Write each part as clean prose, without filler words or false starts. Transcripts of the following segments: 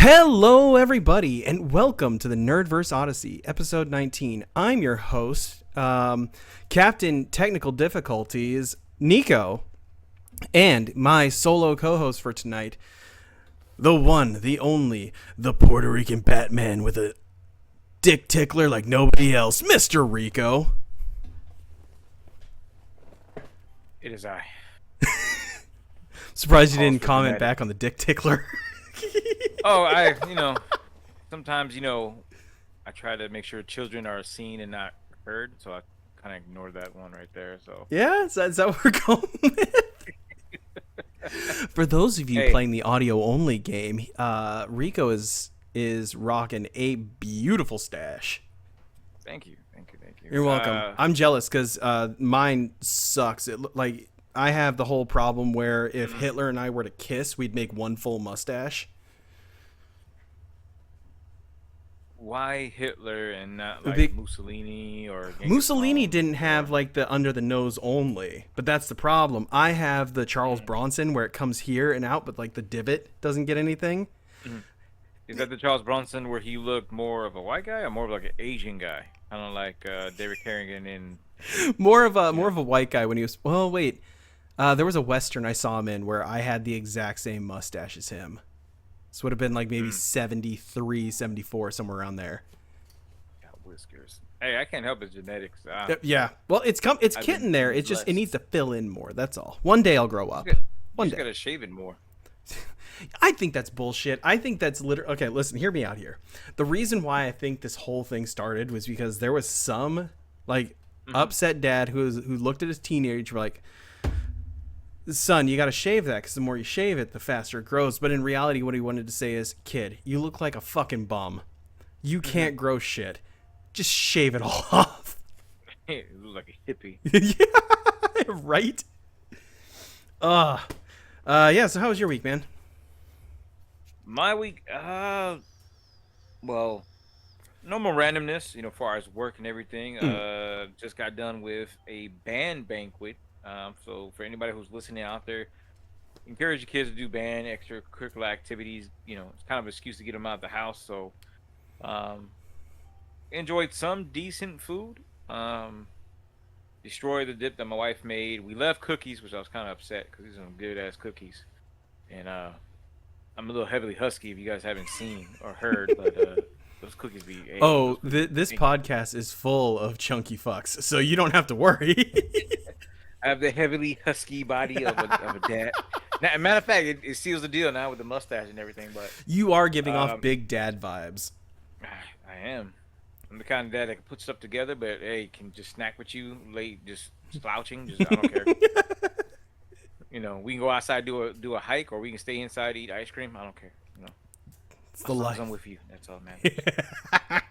Hello, everybody, and welcome to the Nerdverse Odyssey, episode 19. I'm your host, Captain Technical Difficulties, Nico, and my solo co-host for tonight, the one, the only, the Puerto Rican Batman with a dick tickler like nobody else, Mr. Rico. It is I. Surprised you didn't comment back on the dick tickler. Sometimes, I try to make sure children are seen and not heard, so I kind of ignored that one right there. So yeah, is that what we're going with? For those of you playing the audio-only game, Rico is rocking a beautiful stash. Thank you. You're welcome. I'm jealous because mine sucks. I have the whole problem where if Hitler and I were to kiss, we'd make one full mustache. Why Hitler and not like Mussolini or Mussolini didn't have like the under the nose only, but that's the problem. I have the Charles Bronson where it comes here and out, but like the divot doesn't get anything. Mm-hmm. Is that the Charles Bronson where he looked more of a white guy or more of like an Asian guy? I don't like David Carradine in more of a white guy when he was. Well, wait, there was a Western I saw him in where I had the exact same mustache as him. This would have been like maybe 73, 74, somewhere around there. Got whiskers. Hey, I can't help it, genetics. Yeah. Well, it's getting there. It needs to fill in more. That's all. One day I'll grow up. One day. You just gotta shave it more. I think that's bullshit. I think that's literally... Okay, listen, hear me out here. The reason why I think this whole thing started was because there was some upset dad who looked at his teenager like, son, you got to shave that because the more you shave it, the faster it grows. But in reality, what he wanted to say is, kid, you look like a fucking bum. You can't grow shit. Just shave it all off. You look like a hippie. Yeah, right? Yeah, so how was your week, man? My week, well, normal randomness, as far as work and everything. Just got done with a band banquet. So for anybody who's listening out there, encourage your kids to do band extracurricular activities. It's kind of an excuse to get them out of the house. So, enjoyed some decent food. Destroyed the dip that my wife made. We left cookies, which I was kind of upset because these are some good ass cookies. And I'm a little heavily husky if you guys haven't seen or heard, but those cookies be. This podcast is full of chunky fucks, so you don't have to worry. I have the heavily husky body of a dad. Now, matter of fact, it seals the deal now with the mustache and everything. But you are giving off big dad vibes. I am. I'm the kind of dad that can put stuff together, but hey, can just snack with you, just slouching. I don't care. We can go outside do a hike, or we can stay inside eat ice cream. I don't care. It's the life. I'm with you. That's all that matters.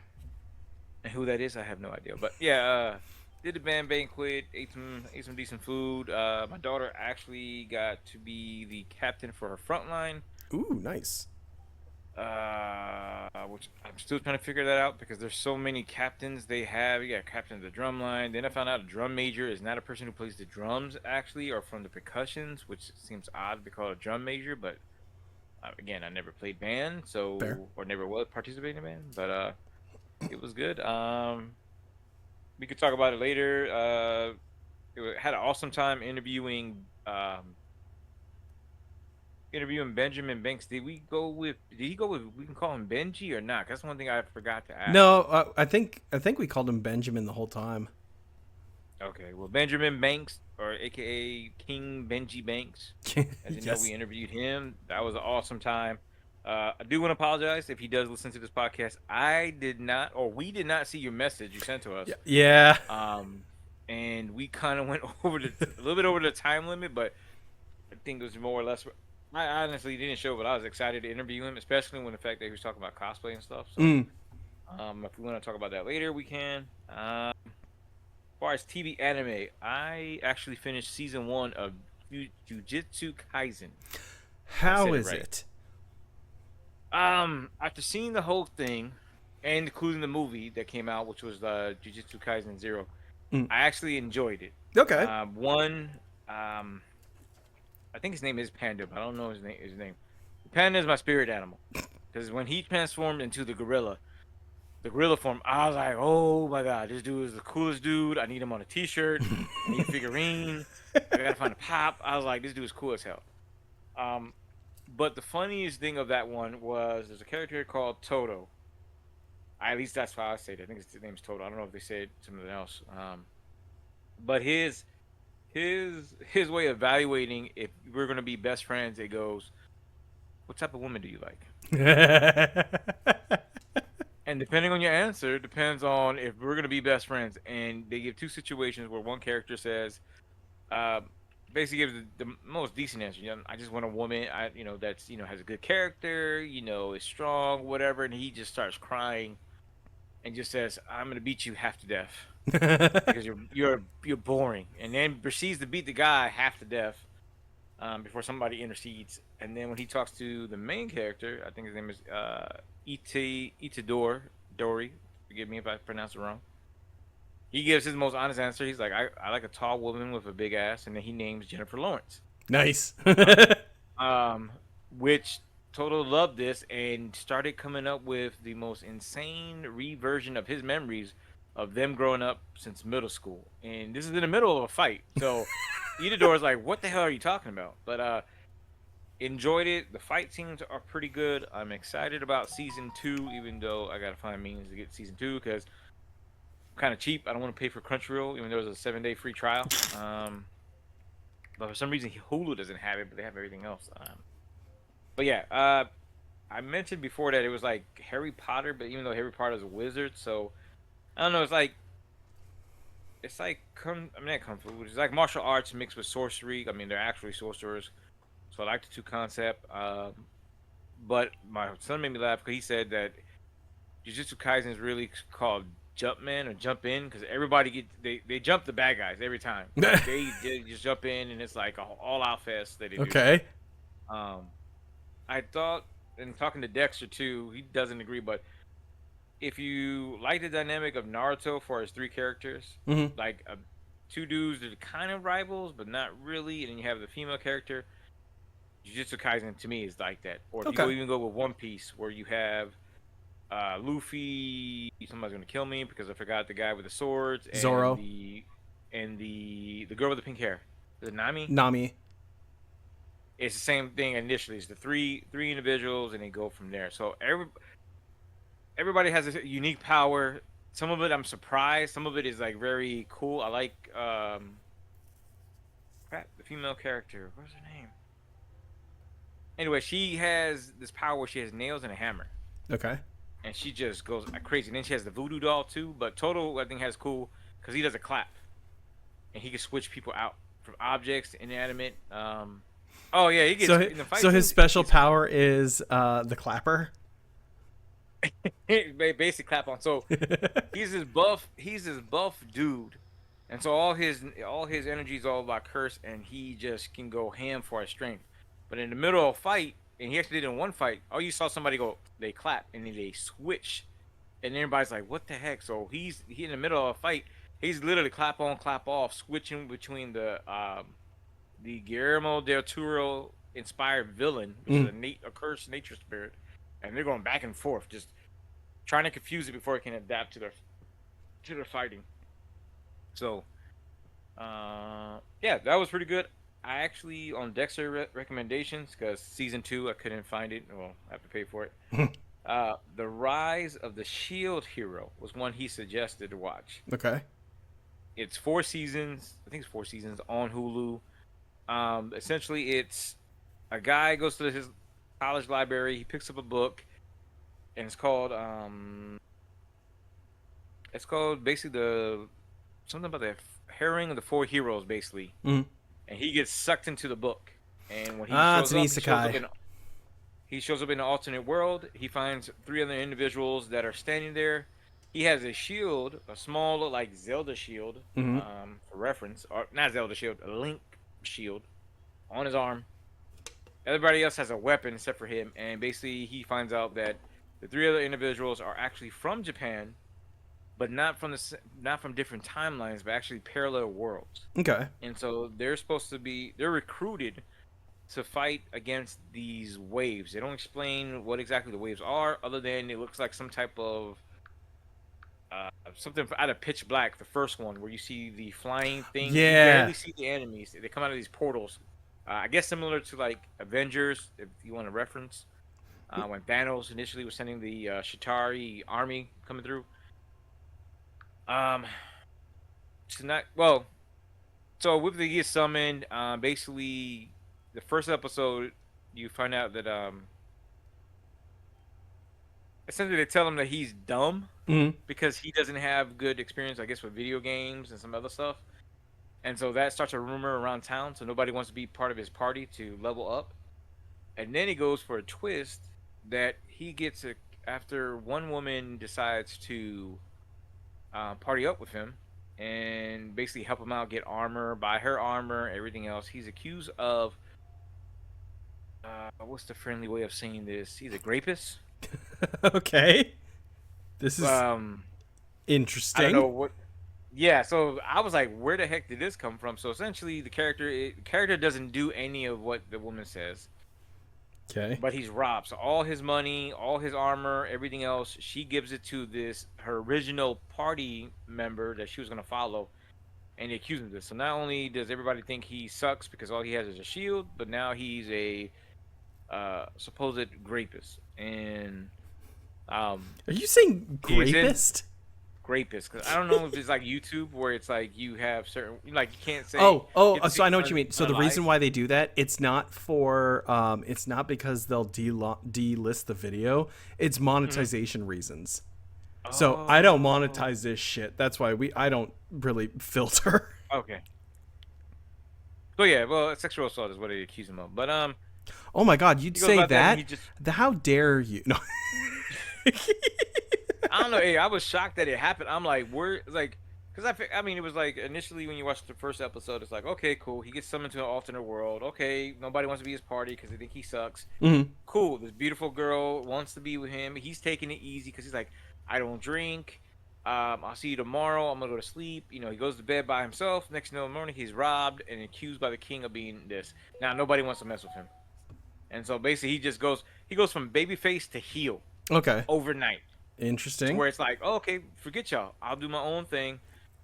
And who that is, I have no idea. But yeah. Did the band banquet, ate some decent food. My daughter actually got to be the captain for her front line. Ooh, nice. Which I'm still trying to figure that out because there's so many captains they have. You got captain of the drum line. Then I found out a drum major is not a person who plays the drums actually, or from the percussions, which seems odd to be called a drum major. But again, I never played band, or never was participating in band. But it was good. We could talk about it later. Had an awesome time interviewing Benjamin Banks. Did he go with? We can call him Benji or not? That's one thing I forgot to ask. No, I think we called him Benjamin the whole time. Okay, well, Benjamin Banks, or AKA King Benji Banks, as you know, we interviewed him. That was an awesome time. I do want to apologize if he does listen to this podcast. We did not see your message you sent to us. Yeah. And we kind of went a little bit over the time limit, but I think it was more or less. I honestly didn't show, but I was excited to interview him, especially when the fact that he was talking about cosplay and stuff. So, if we want to talk about that later, we can. As far as TV anime, I actually finished season 1 of Jujutsu Kaisen. How is it? After seeing the whole thing, and including the movie that came out, which was Jujutsu Kaisen 0, I actually enjoyed it. Okay. I think his name is Panda, but I don't know his name. Panda is my spirit animal. Because when he transformed into the gorilla form, I was like, oh my god, this dude is the coolest dude. I need him on a T-shirt. I need a figurine. I gotta find a pop. I was like, this dude is cool as hell. Um, but the funniest thing of that one was there's a character called Toto. At least that's how I say it. I think his name's Toto. I don't know if they said something else. But his way of evaluating if we're gonna be best friends, it goes, what type of woman do you like? And depending on your answer, depends on if we're gonna be best friends. And they give two situations where one character says, uh, basically gives the most decent answer. You know, I just want a woman, that's has a good character, is strong, whatever. And he just starts crying and just says, "I'm gonna beat you half to death because you're boring." And then proceeds to beat the guy half to death before somebody intercedes. And then when he talks to the main character, I think his name is Itador Dory. Forgive me if I pronounce it wrong. He gives his most honest answer. He's like, I like a tall woman with a big ass, and then he names Jennifer Lawrence. Nice. um, which Toto loved this and started coming up with the most insane reversion of his memories of them growing up since middle school. And this is in the middle of a fight. So Itador's like, what the hell are you talking about? But enjoyed it. The fight scenes are pretty good. I'm excited about season 2, even though I gotta find means to get season 2 because kind of cheap. I don't want to pay for Crunchyroll, even though there's a 7-day free trial. But for some reason, Hulu doesn't have it, but they have everything else. But yeah, I mentioned before that it was like Harry Potter, but even though Harry Potter is a wizard, so I don't know. It's like not kung fu. It's like martial arts mixed with sorcery. I mean, they're actually sorcerers, so I like the two concept. But my son made me laugh because he said that Jujutsu Kaisen is really called Jumpman or jump in because everybody they jump the bad guys every time. Like, they just jump in and it's like a all out fest that they do. Okay. I thought, and talking to Dexter too, he doesn't agree, but if you like the dynamic of Naruto for his three characters, like two dudes that are kind of rivals but not really, and then you have the female character, Jujutsu Kaisen to me is like that. Or if you even go with One Piece where you have Luffy, somebody's gonna kill me because I forgot the guy with the swords, and Zoro, and the girl with the pink hair, the Nami. Nami. It's the same thing initially. It's the three individuals, and they go from there. So everybody has a unique power. Some of it I'm surprised. Some of it is like very cool. I like the female character. What's her name? Anyway, she has this power where she has nails and a hammer. Okay. And she just goes crazy. And then she has the voodoo doll too. But Toto, I think, has cool because he does a clap, and he can switch people out from objects to inanimate. Oh yeah, he gets in the fight. So his special power is the clapper. Basic clap on. So he's this buff dude, and so all his energy is all about curse, and he just can go ham for his strength. But in the middle of a fight, and he actually did in one fight, you saw somebody go, they clap, and then they switch, and everybody's like, what the heck? So he in the middle of a fight, he's literally clap on, clap off, switching between the Guillermo del Toro inspired villain, which is a cursed nature spirit, and they're going back and forth, just trying to confuse it before it can adapt to their fighting. So, yeah, that was pretty good. I actually, on Dexter recommendations, because season 2 I couldn't find it. Well, I have to pay for it. The Rise of the Shield Hero was one he suggested to watch. Okay. It's 4 seasons. I think it's 4 seasons on Hulu. Essentially, it's a guy goes to his college library. He picks up a book, and it's called basically something about the herring of the 4 heroes, basically. And he gets sucked into the book. And when he shows up in an alternate world, he finds 3 other individuals that are standing there. He has a shield, a small, like Zelda shield, for reference, or not Zelda shield, a Link shield on his arm. Everybody else has a weapon except for him, and basically he finds out that the 3 other individuals are actually from Japan, but not from different timelines, but actually parallel worlds. Okay. And so they're recruited to fight against these waves. They don't explain what exactly the waves are, other than it looks like some type of something out of Pitch Black, the first one, where you see the flying thing. You Yeah. barely see the enemies. They come out of these portals. I guess similar to like Avengers, if you want to reference, when Thanos initially was sending the Shatari army coming through. Um, so not well. So with the get summoned, basically the first episode, you find out that essentially they tell him that he's dumb Mhm. because he doesn't have good experience, I guess, with video games and some other stuff. And so that starts a rumor around town. So nobody wants to be part of his party to level up. And then he goes for a twist that he gets after one woman decides to party up with him and basically help him out, get armor, buy her armor, everything else. He's accused of what's the friendly way of saying this? He's a rapist. Okay. This is Um, I don't interesting. know what. Yeah, so I was like, where the heck did this come from? So essentially, character doesn't do any of what the woman says, Okay. but he's robbed. So all his money, all his armor, everything else, she gives it to this her original party member that she was gonna follow, and he accuses him of this. So not only does everybody think he sucks because all he has is a shield, but now he's a supposed rapist, and Are you saying he's in grapist? rapist because I don't know if it's like YouTube where it's like you have certain like you can't say Oh, you oh, have to so say I know what you mean. So the unalive. reason why they do that, it's not because they'll delist the video. It's Mhm. monetization reasons. So I don't Oh, monetize this shit. That's why I don't really filter. okay. So yeah, well, sexual assault is what they accuse him of. But Oh my god, you'd he goes say about that and he that? just How dare you? No. I don't know. Hey, I was shocked that it happened. I'm like, where like. Because I mean, it was like initially when you watch the first episode, it's like, okay, cool. He gets summoned to an alternate world. Okay, nobody wants to be his party because they think he sucks. Mhm. Cool. This beautiful girl wants to be with him. He's taking it easy because he's like, I don't drink. I'll see you tomorrow. I'm gonna go to sleep. You know, he goes to bed by himself. Next thing in the morning, he's robbed and accused by the king of being this. Now nobody wants to mess with him, and so basically he goes from babyface to heel Okay. overnight to Interesting. where it's like, oh, okay, forget y'all. I'll do my own thing.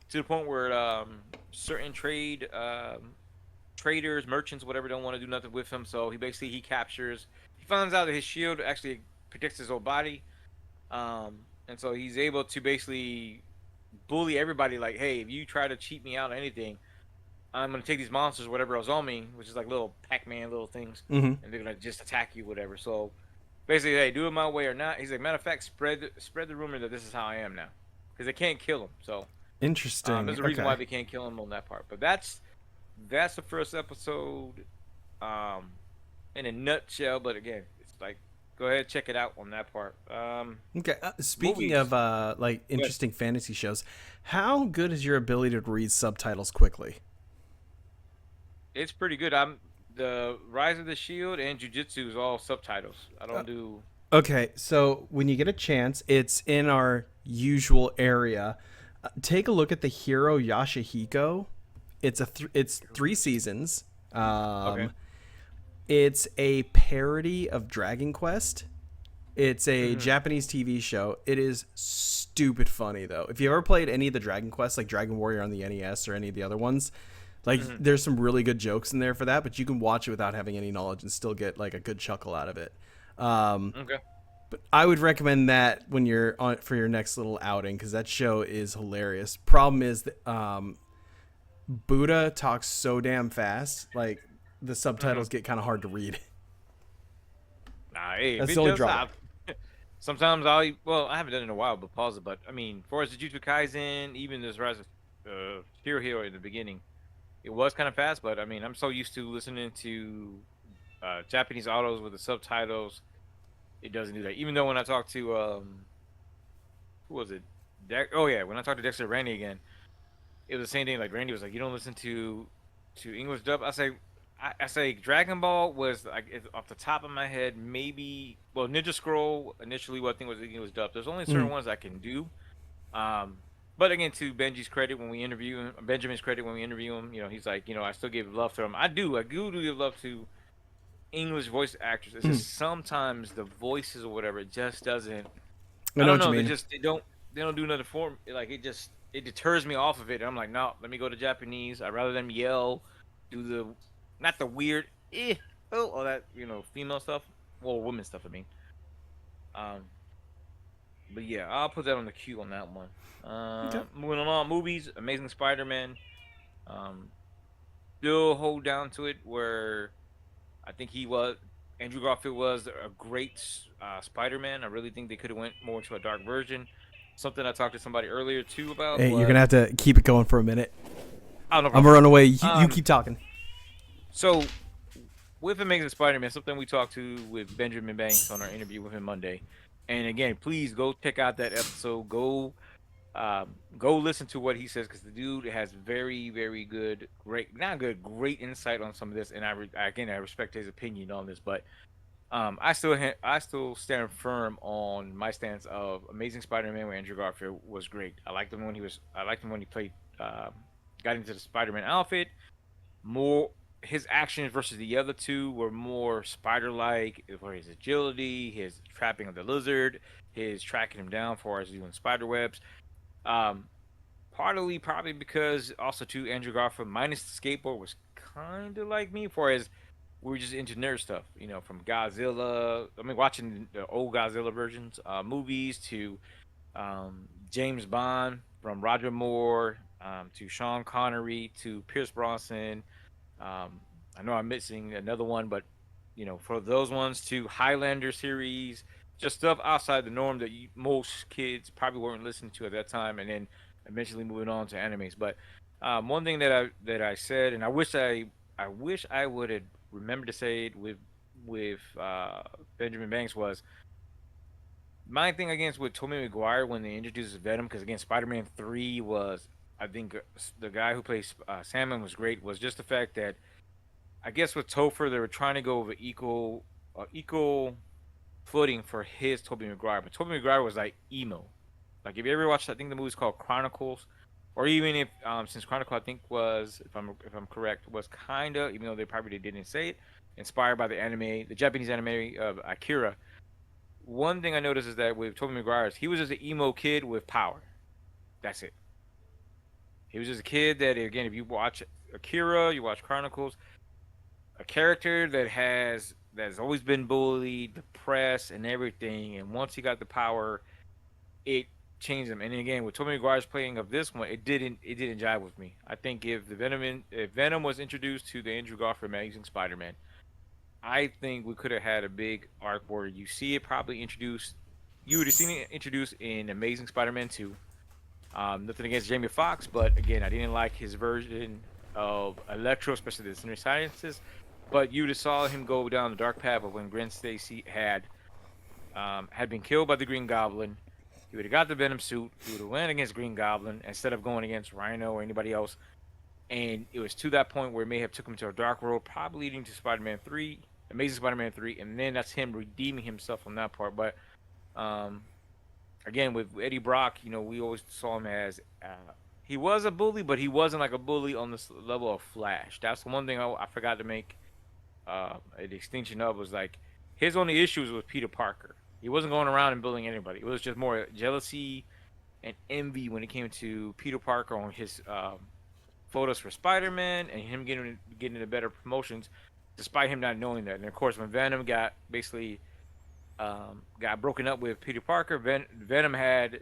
To the point where certain traders, merchants, whatever, don't want to do nothing with him. So he captures. He finds out that his shield actually protects his whole body, and so he's able to basically bully everybody. Like, hey, if you try to cheat me out or anything, I'm gonna take these monsters, whatever else on me, which is like little Pac-Man little things, Mhm. and they're gonna just attack you, whatever. So basically, hey, do it my way or not. He's like, matter of fact, spread the rumor that this is how I am now, because they can't kill him. So Interesting. there's a reason why Okay. they can't kill him on that part. But that's the first episode, um, in a nutshell. But again, it's like go ahead check it out on that part. Okay. Speaking Movies, of like but interesting fantasy shows, how good is your ability to read subtitles quickly? it's pretty good. I'm the Rise of the Shield and Jujutsu is all subtitles. I Uh, don't do. okay, so when you get a chance, it's in our usual area. Take a look at the hero Yashahiko. It's 3 seasons. Okay. Um, it's a parody of Dragon Quest. It's a Hmm. Japanese TV show. It is stupid funny though. If you ever played any of the Dragon Quests, like Dragon Warrior on the NES or any of the other ones, like Hmm. there's some really good jokes in there for that. But you can watch it without having any knowledge and still get like a good chuckle out of it. Um, Okay. but I would recommend that when you're on for your next little outing because that show is hilarious. Problem is that Buddha talks so damn fast, like the Hmm. subtitles get kind of hard to read. Nah, hey, if That's the it only does, drawback. sometimes well, I haven't done it in a while, but pause it. But I mean, for as Jujutsu Kaisen, even this Rise of Hero in the beginning, it was kind of fast. But I mean, I'm so used to listening to Japanese autos with the subtitles, it doesn't do that. Even though when I talk to who was it? Oh yeah, when I talked to Dexter Randy again, it was the same thing. Like Randy was like, "You don't listen to English dub." I say Dragon Ball was like off the top of my head, maybe well Ninja Scroll initially what I think was English dub. There's only certain Mm. ones I can do. Um, but again, to Benji's credit when we interview him, Benjamin's credit when we interview him, you know, he's like, you know, I still give love to him. I do give love to English voice actors. It's just sometimes the voices or whatever, it just doesn't. I I know don't what you know. mean. They don't do nothing for me. Like it deters me off of it. I'm like, no, let me go to Japanese. I'd rather them yell, do the not the weird all that female stuff, well women stuff. I mean, um, but yeah, I'll put that on the queue on that one. Okay. Moving on, movies, Amazing Spider-Man. Um, Still hold down to it where I think Andrew Garfield was a great Spider-Man. I really think they could have went more into a dark version. Something I talked to somebody earlier too about Hey, you're gonna was have to keep it going for a minute. oh no I'm gonna problem. run away. You Um, keep talking. so with Amazing Spider-Man, something we talked to with Benjamin Banks on our interview with him Monday, and again, please go check out that episode. Go listen to what he says because the dude has very very good, great insight on some of this, and again I respect his opinion on this, but I still stand firm on my stance of Amazing Spider-Man with Andrew Garfield was great. I liked him when he played got into the Spider-Man outfit. More his actions versus the other two were more spider-like, for his agility, his trapping of the lizard, his tracking him down for as doing spider webs. Um, Partly probably because also too Andrew Garfield minus the skateboard was kind of like me for as we were just into nerd stuff, from Godzilla. I mean, watching the old Godzilla versions, movies to James Bond, from Roger Moore to Sean Connery to Pierce Brosnan. I know I'm missing another one, but for those ones to Highlander series, just stuff outside the norm that most kids probably weren't listening to at that time, and then eventually moving on to animes. But one thing that I said, and I wish I would have remembered to say it with Benjamin Banks was my thing against with Tobey Maguire when they introduced Venom, because again Spider-Man 3 was, I think, the guy who plays Sandman was great, was just the fact that I guess with Topher they were trying to go over equal footing for his Tobey Maguire, but Tobey Maguire was like emo. Like if you ever watched, I think the movie's called Chronicles, or even if since Chronicle I think was, if I'm correct, was kinda, even though they probably didn't say it, inspired by the Japanese anime of Akira. One thing I noticed is that with Tobey Maguire, he was just an emo kid with power. That's it. He was just a kid that, again, if you watch Akira, you watch Chronicles, a character that's always been bullied, depressed, and everything. And once he got the power, it changed him. And then again, with Tobey Maguire's playing of this one, it didn't jive with me. I think if Venom was introduced to the Andrew Garfield Amazing Spider-Man, I think we could have had a big arc where you see it probably introduced. You would have seen it introduced in Amazing Spider-Man 2. Nothing against Jamie Foxx, but again, I didn't like his version of Electro, especially the Sinister Sciences. But you just saw him go down the dark path of when Gwen Stacy had been killed by the Green Goblin. He would have got the Venom suit. He would have went against Green Goblin instead of going against Rhino or anybody else. And it was to that point where it may have took him to a dark world, probably leading to Spider-Man 3, Amazing Spider-Man 3, and then that's him redeeming himself on that part. But um, again, with Eddie Brock, we always saw him as he was a bully, but he wasn't like a bully on the level of Flash. That's the one thing I forgot to make a distinction of, was like his only issues with Peter Parker. He wasn't going around and bullying anybody. It was just more jealousy and envy when it came to Peter Parker on his photos for Spider-Man and him getting the better promotions, despite him not knowing that. And of course, when Venom got broken up with Peter Parker, Venom had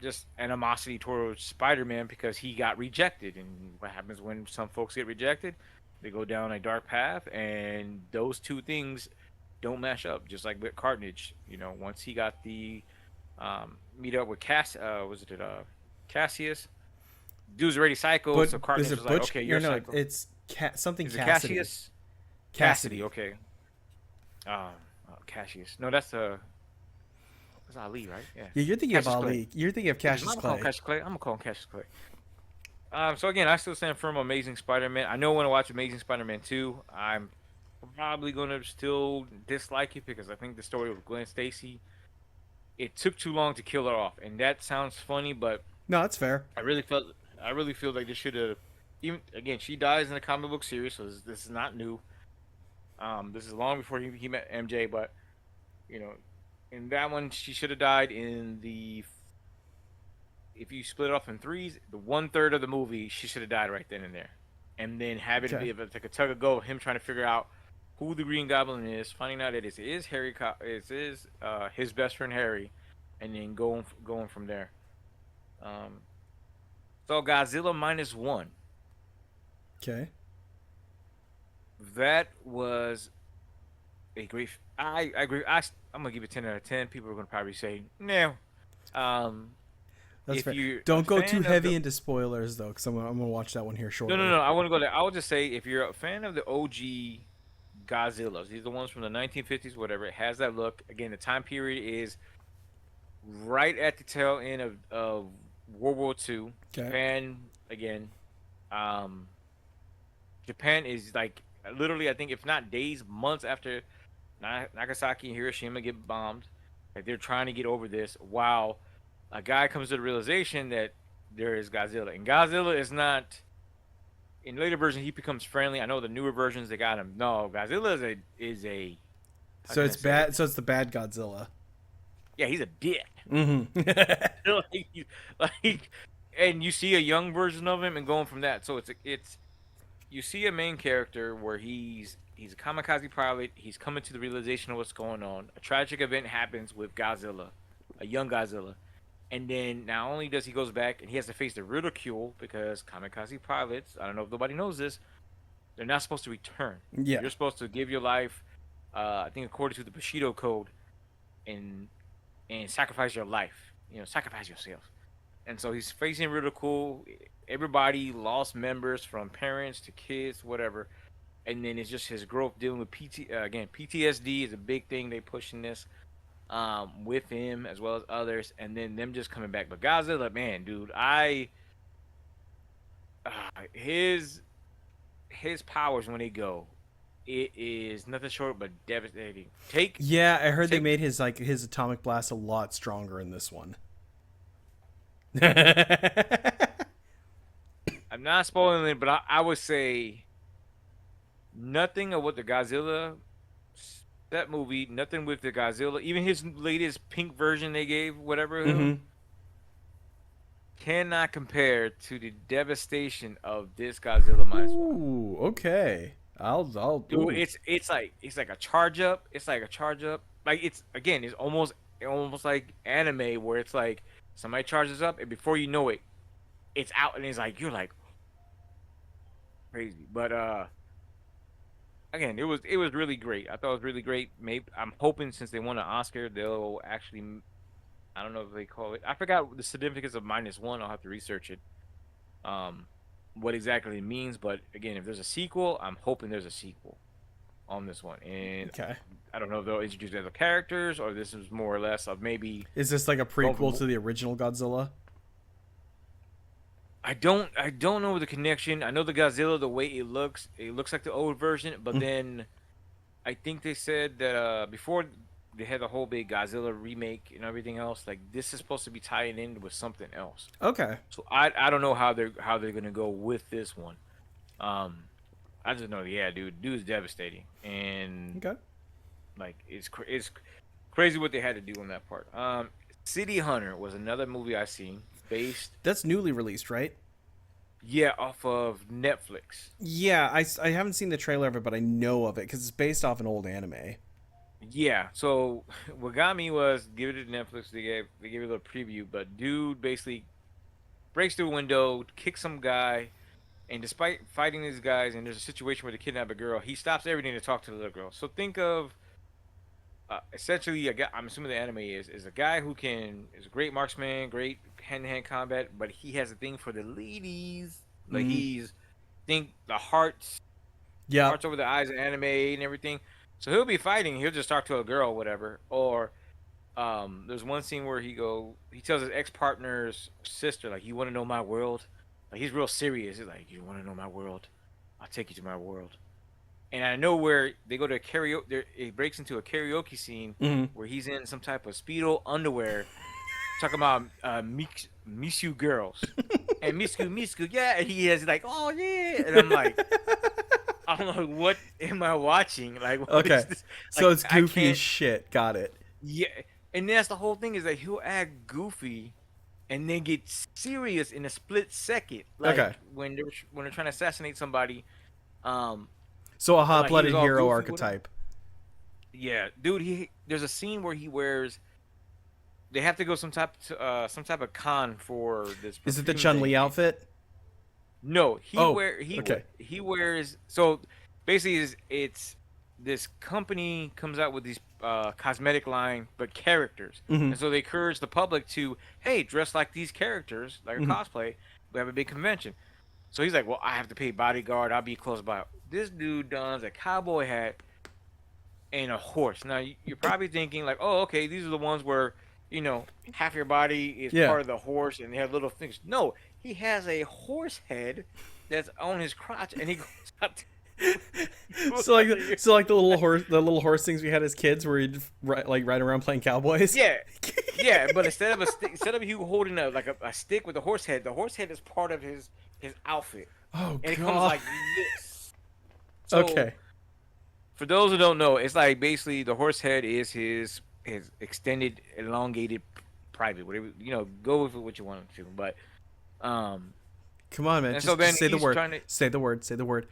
just animosity towards Spider-Man because he got rejected. And what happens when some folks get rejected? They go down a dark path, and those two things don't mash up. Just like with Carnage, once he got the meet up with Cassius, dude's already psycho, But so is Cartnage it was like, Butch? okay, Or you're no, psycho. it's something Is it Cassidy. Cassius? Cassidy. Okay. Cassius. No, that's Ali, right? Yeah. Yeah, you're thinking of Cassius Clay. Ali. You're thinking of I'm Cassius gonna call him Clay. Cassius Clay. I'm gonna call him Cassius Clay. So again, I still stand firm on Amazing Spider-Man. I know when I watch Amazing Spider-Man 2, I'm probably gonna still dislike it because I think the story with Gwen Stacy, it took too long to kill her off, and that sounds funny, but No, that's fair. I really felt I really feel like they should have. Even again, she dies in the comic book series, so this is not new. This is long before he met MJ, but you know, in that one she should have died in the. If you split it off in threes, the 1/3 of the movie she should have died right then and there, and then have it Okay. be like a tug of go of him trying to figure out who the Green Goblin is, finding out it is his best friend Harry, and then going from there. Um, so Godzilla -1. Okay. That was a great. I agree. I'm gonna give it 10 out of 10. People are gonna probably say no. Um, That's if fair. you're a Don't go too fan of heavy the into spoilers though, because I'm gonna watch that one here no, no, shortly. no. I want to go there. I would just say if you're a fan of the OG Godzillas, these are the ones from the 1950s, whatever. It has that look. Again, the time period is right at the tail end of World War II. Okay. Japan again. Um, Japan is like literally, I think, if not days, months after Nagasaki and Hiroshima get bombed. Like they're trying to get over this. While a guy comes to the realization that there is Godzilla, and Godzilla is not. In later versions, he becomes friendly. I know the newer versions they got him. No, Godzilla is a how So can I it's say it? bad. So it's the bad Godzilla. Yeah, he's a dick. Mm-hmm. like, like, and you see a young version of him, and going from that. So it's you see a main character where he's a kamikaze pilot. He's coming to the realization of what's going on. A tragic event happens with Godzilla, a young Godzilla, and then not only does he goes back and he has to face the ridicule because kamikaze pilots. I don't know if nobody knows this. They're not supposed to return. Yeah. You're supposed to give your life. I think according to the Bushido Code, and sacrifice your life. Sacrifice yourself. And so he's facing ridicule. Everybody lost members from parents to kids, whatever. And then it's just his growth dealing with again, PTSD is a big thing they push in this with him as well as others, and then them just coming back. But Godzilla, man, dude, his powers when they go, it is nothing short but devastating. Yeah, I heard they Take made his atomic blast a lot stronger in this one. I'm not spoiling it, but I would say nothing of what the Godzilla that movie, nothing with the Godzilla, even his latest pink version they gave, whatever, Mm-hmm. cannot compare to the devastation of this Godzilla -1. Ooh, okay. I'll. Dude, Ooh. it's like a charge up. It's like a charge up. Like it's almost like anime where it's like somebody charges up and before you know it, it's out and it's like you're like crazy. But again, it was really great. I thought it was really great. Maybe I'm hoping since they won an Oscar, they'll actually. I don't know if they call it. I forgot the significance of -1. I'll have to research it. Um, what exactly it means. But again, if there's a sequel, I'm hoping there's a sequel on this one. And Okay. I don't know if they'll introduce other characters or this is more or less of maybe. Is this like a Going prequel from, to the original Godzilla? I don't know the connection. I know the Godzilla, the way it looks like the old version. But Mm. then I think they said that before they had the whole big Godzilla remake and everything else, like this is supposed to be tying in with something else. Okay. So I don't know how they're gonna go with this one. Um, I just know, yeah, dude's devastating, and Okay. like it's crazy what they had to do on that part. City Hunter was another movie I seen based, That's newly released, right? yeah, off of Netflix. Yeah, I haven't seen the trailer of it, but I know of it because it's based off an old anime. Yeah, so what got me was give it to Netflix. They gave it a little preview, but dude basically breaks through a window, kicks some guy, and despite fighting these guys, and there's a situation where they kidnap a girl, he stops everything to talk to the little girl. So think of essentially a guy. I'm assuming the anime is a guy who is a great marksman, great hand-to-hand combat, but he has a thing for the ladies. Like Mm. he's think the hearts Yeah. hearts over the eyes of anime and everything. So he'll be fighting. He'll just talk to a girl, or whatever. Or there's one scene where he tells his ex partner's sister, like, "You want to know my world?" Like he's real serious. He's like, "You want to know my world? I'll take you to my world." And I know where they go to a karaoke. It breaks into a karaoke scene Mm. where he's in some type of speedo underwear, talking about Misu girls and Misku, yeah. And he's like, "Oh yeah," and I'm like, I'm like, what am I watching? Like, what is Okay, this? so Like, it's I goofy as can't. shit. Got it. Yeah, and that's the whole thing is that he'll act goofy, and then get serious in a split second. Okay, Like when they're trying to assassinate somebody, um, so a and like he was hot-blooded all hero goofy with him. archetype. Yeah, dude. There's a scene where he wears. They have to go some type of con for this Is it the perfume Chun-Li thing. outfit? No, Oh, okay. he wears so basically it's this company comes out with these cosmetic line but characters. Mm-hmm. And so they encourage the public to, hey, dress like these characters, like a Mm-hmm. cosplay. We have a big convention. So he's like, well, I have to pay bodyguard. I'll be close by. This dude dons a cowboy hat and a horse. Now you're probably thinking like, oh, okay, these are the ones where half your body is Yeah. part of the horse and they have little things. No, he has a horse head that's on his crotch, and he goes out. He goes So out like, there. so like the little horse things we had as kids, where he'd ride around playing cowboys. Yeah, yeah, but instead of a stick, instead of you holding a stick with the horse head is part of his outfit, Oh and it comes god. like this. So Okay. for those who don't know, it's like basically the horse head is his extended, elongated private. Whatever go with it what you want to. But um, Come on, man. and so then Just say the he's word. trying to Say the word. Say the word.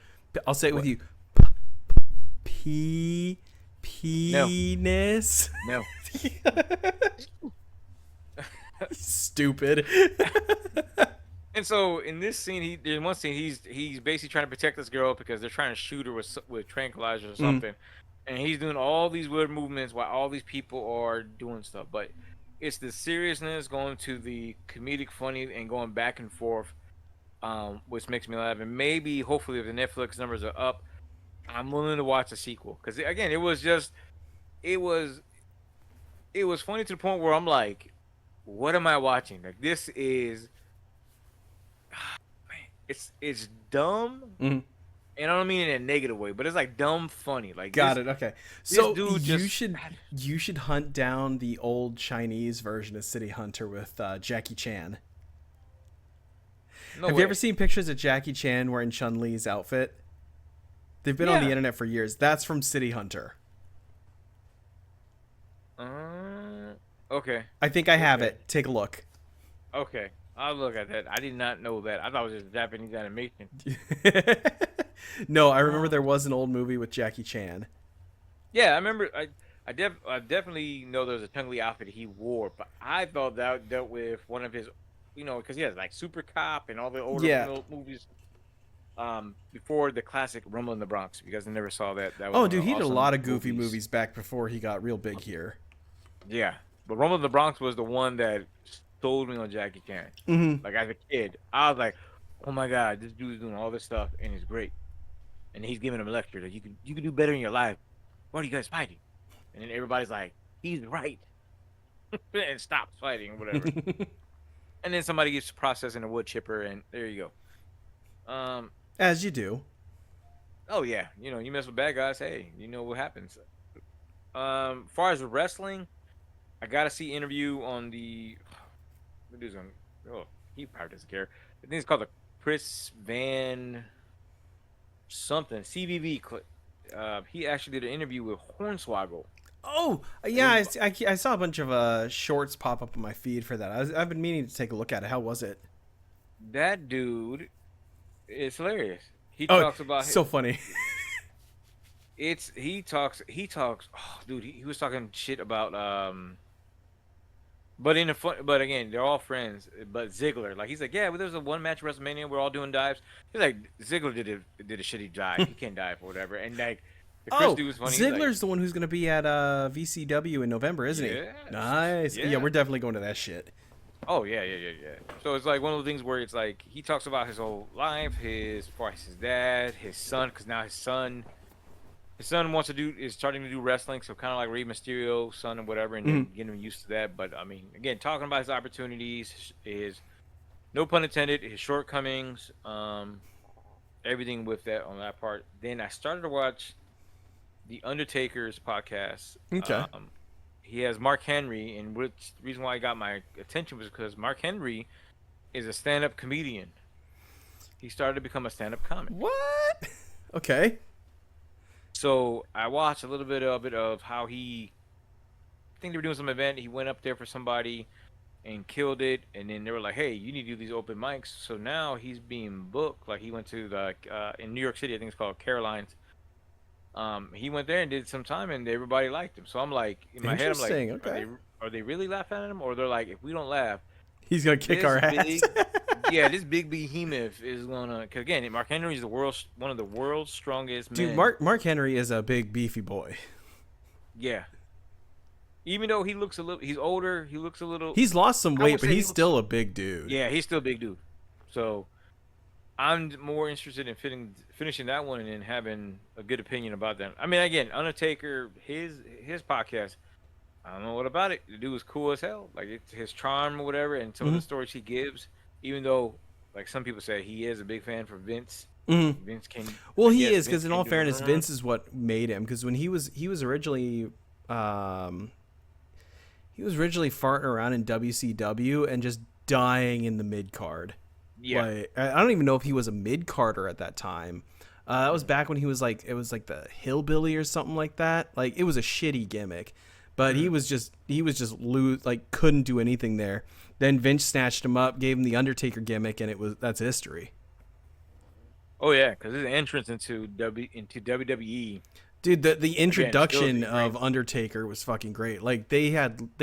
I'll say it with what? you. P No, penis. no. Stupid. And so in this scene, in one scene, he's basically trying to protect this girl because they're trying to shoot her with tranquilizers or something, and he's doing all these weird movements while all these people are doing stuff. But it's the seriousness going to the comedic funny and going back and forth, which makes me laugh. And maybe, hopefully, if the Netflix numbers are up, I'm willing to watch a sequel because again, it was it was funny to the point where I'm like, what am I watching? Like this is it's dumb, Mhm. and I don't mean it in a negative way, but it's like dumb funny. Like Got this it. Okay. this So dude you just should you should hunt down the old Chinese version of City Hunter with Jackie Chan. no Have way. you ever seen pictures of Jackie Chan wearing Chun-Li's outfit? They've been on the Yeah. internet for years. That's from City Hunter. Okay. I think I have Okay. it. Take a look. Okay. I'll look at that. I did not know that. I thought it was just Japanese animation. No, I remember Oh. there was an old movie with Jackie Chan. Yeah, I remember. I definitely know there was a Chung Li outfit he wore, but I thought that dealt with one of his, because he has like Super Cop and all the older Yeah. movies. Before the classic Rumble in the Bronx. If you guys never saw that, that was Oh, one of dude, the he did a awesome lot of goofy movies back before he got real big here. Yeah, but Rumble in the Bronx was the one that sold me on Jackie Chan. Mm-hmm. Like as a kid, I was like, "Oh my god, this dude's doing all this stuff and he's great." And he's giving him a lecture that you can do better in your life. Why are you guys fighting? And then everybody's like, "He's right," and stops fighting or whatever. And then somebody gets processing a wood chipper, and there you go. As you do. Oh yeah, you mess with bad guys. Hey, you know what happens. Far as wrestling, I gotta see interview on the. What dude's on? Oh, he probably doesn't care. I think it's called the Chris Van something CVV. He actually did an interview with Hornswoggle. Oh, yeah, I saw a bunch of shorts pop up on my feed for that. I've been meaning to take a look at it. How was it? That dude is hilarious. He Oh, talks about so funny. he talks. Oh, dude, he was talking shit about But in the fun, but again, they're all friends. But Ziggler, like he's like, yeah, but there's a one match WrestleMania, we're all doing dives. He's like, Ziggler did a shitty dive. He can't dive or whatever. And like, the Chris Oh, dude was funny. Ziggler's the one who's going to be at VCW in November, isn't he? Yes. Nice. Yeah. Yeah, we're definitely going to that shit. Oh yeah. So it's like one of the things where it's like he talks about his whole life, as far as his dad, his son, because now his son is starting to do wrestling, so kind of like Rey Mysterio's son and whatever, and then getting him used to that. But I mean, again, talking about his opportunities, his no pun intended, his shortcomings, everything with that on that part. Then I started to watch the Undertaker's podcast. Okay. He has Mark Henry, and which the reason why I got my attention was because Mark Henry is a stand-up comedian. He started to become a stand-up comic. What? Okay. So I watched a little bit of it of how he. I think they were doing some event. He went up there for somebody and killed it, and then they were like, "Hey, you need to do these open mics." So now he's being booked. Like he went to in New York City, I think it's called Caroline's. He went there and did some time, and everybody liked him. So I'm like, in my head, I'm like, Interesting. Okay. are they really laughing at him, or they're like, if we don't laugh, He's gonna kick this our ass. big, yeah, this big behemoth is gonna. Cause again, Mark Henry is one of the world's strongest Dude, men. Mark Henry is a big beefy boy. Yeah, even though he's older, he looks a little. He's lost some I weight, would but say he he's looks. still a big dude. Yeah, he's still a big dude. So I'm more interested in finishing that one and then having a good opinion about them. I mean, again, Undertaker, his podcast. I don't know what about it. The dude was cool as hell. Like it's his charm or whatever, and some of Hmm. the stories he gives. Even though, like some people say, he is a big fan for Vince. Hmm. Vince can. Well, I he guess is Vince because in can all do fairness, it. Vince is what made him. Because when he was originally um, he was originally farting around in WCW and just dying in the mid card. Yeah. Like I don't even know if he was a mid carder at that time. That was back when he was like it was like the hillbilly or something like that. Like it was a shitty gimmick, but Mhm. he was just like couldn't do anything there. Then Vince snatched him up, gave him the Undertaker gimmick, and that's history. Oh yeah, because his entrance into WWE Dude, the again still is introduction ingrained. of Undertaker was fucking great. Like they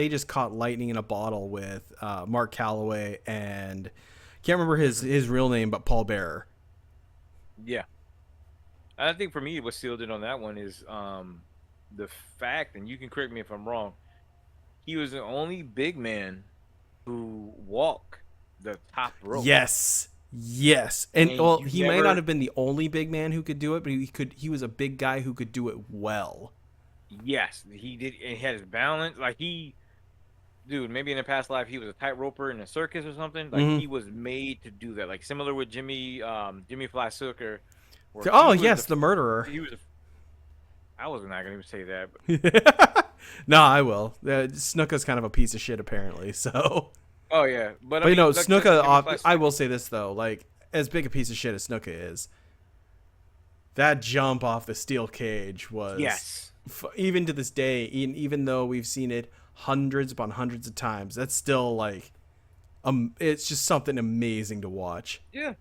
just caught lightning in a bottle with Mark Calloway and can't remember Mhm. his real name, but Paul Bearer. Yeah, I think for me what sealed it on that one is the fact, and you can correct me if I'm wrong. He was the only big man who walked the top rope, Yes. Yes. And and well, you he may not never. have been the only big man who could do it, but he was a big guy who could do it well. Yes, he did. And he had his balance. Like dude, maybe in a past life he was a tightroper in a circus or something. Like Hmm. he was made to do that. Like similar with Jimmy Fly Sooker, where Oh, yes, the murderer. he was. I was not gonna even say that, but No, I will. Snuka's kind of a piece of shit apparently. So, oh yeah, but I but mean, like Snuka Jimmy Fly I Sooker. will say this though, like as big a piece of shit as Snuka is, that jump off the steel cage was Yes. even to this day, even though we've seen it hundreds upon hundreds of times, that's still like it's just something amazing to watch. Yeah,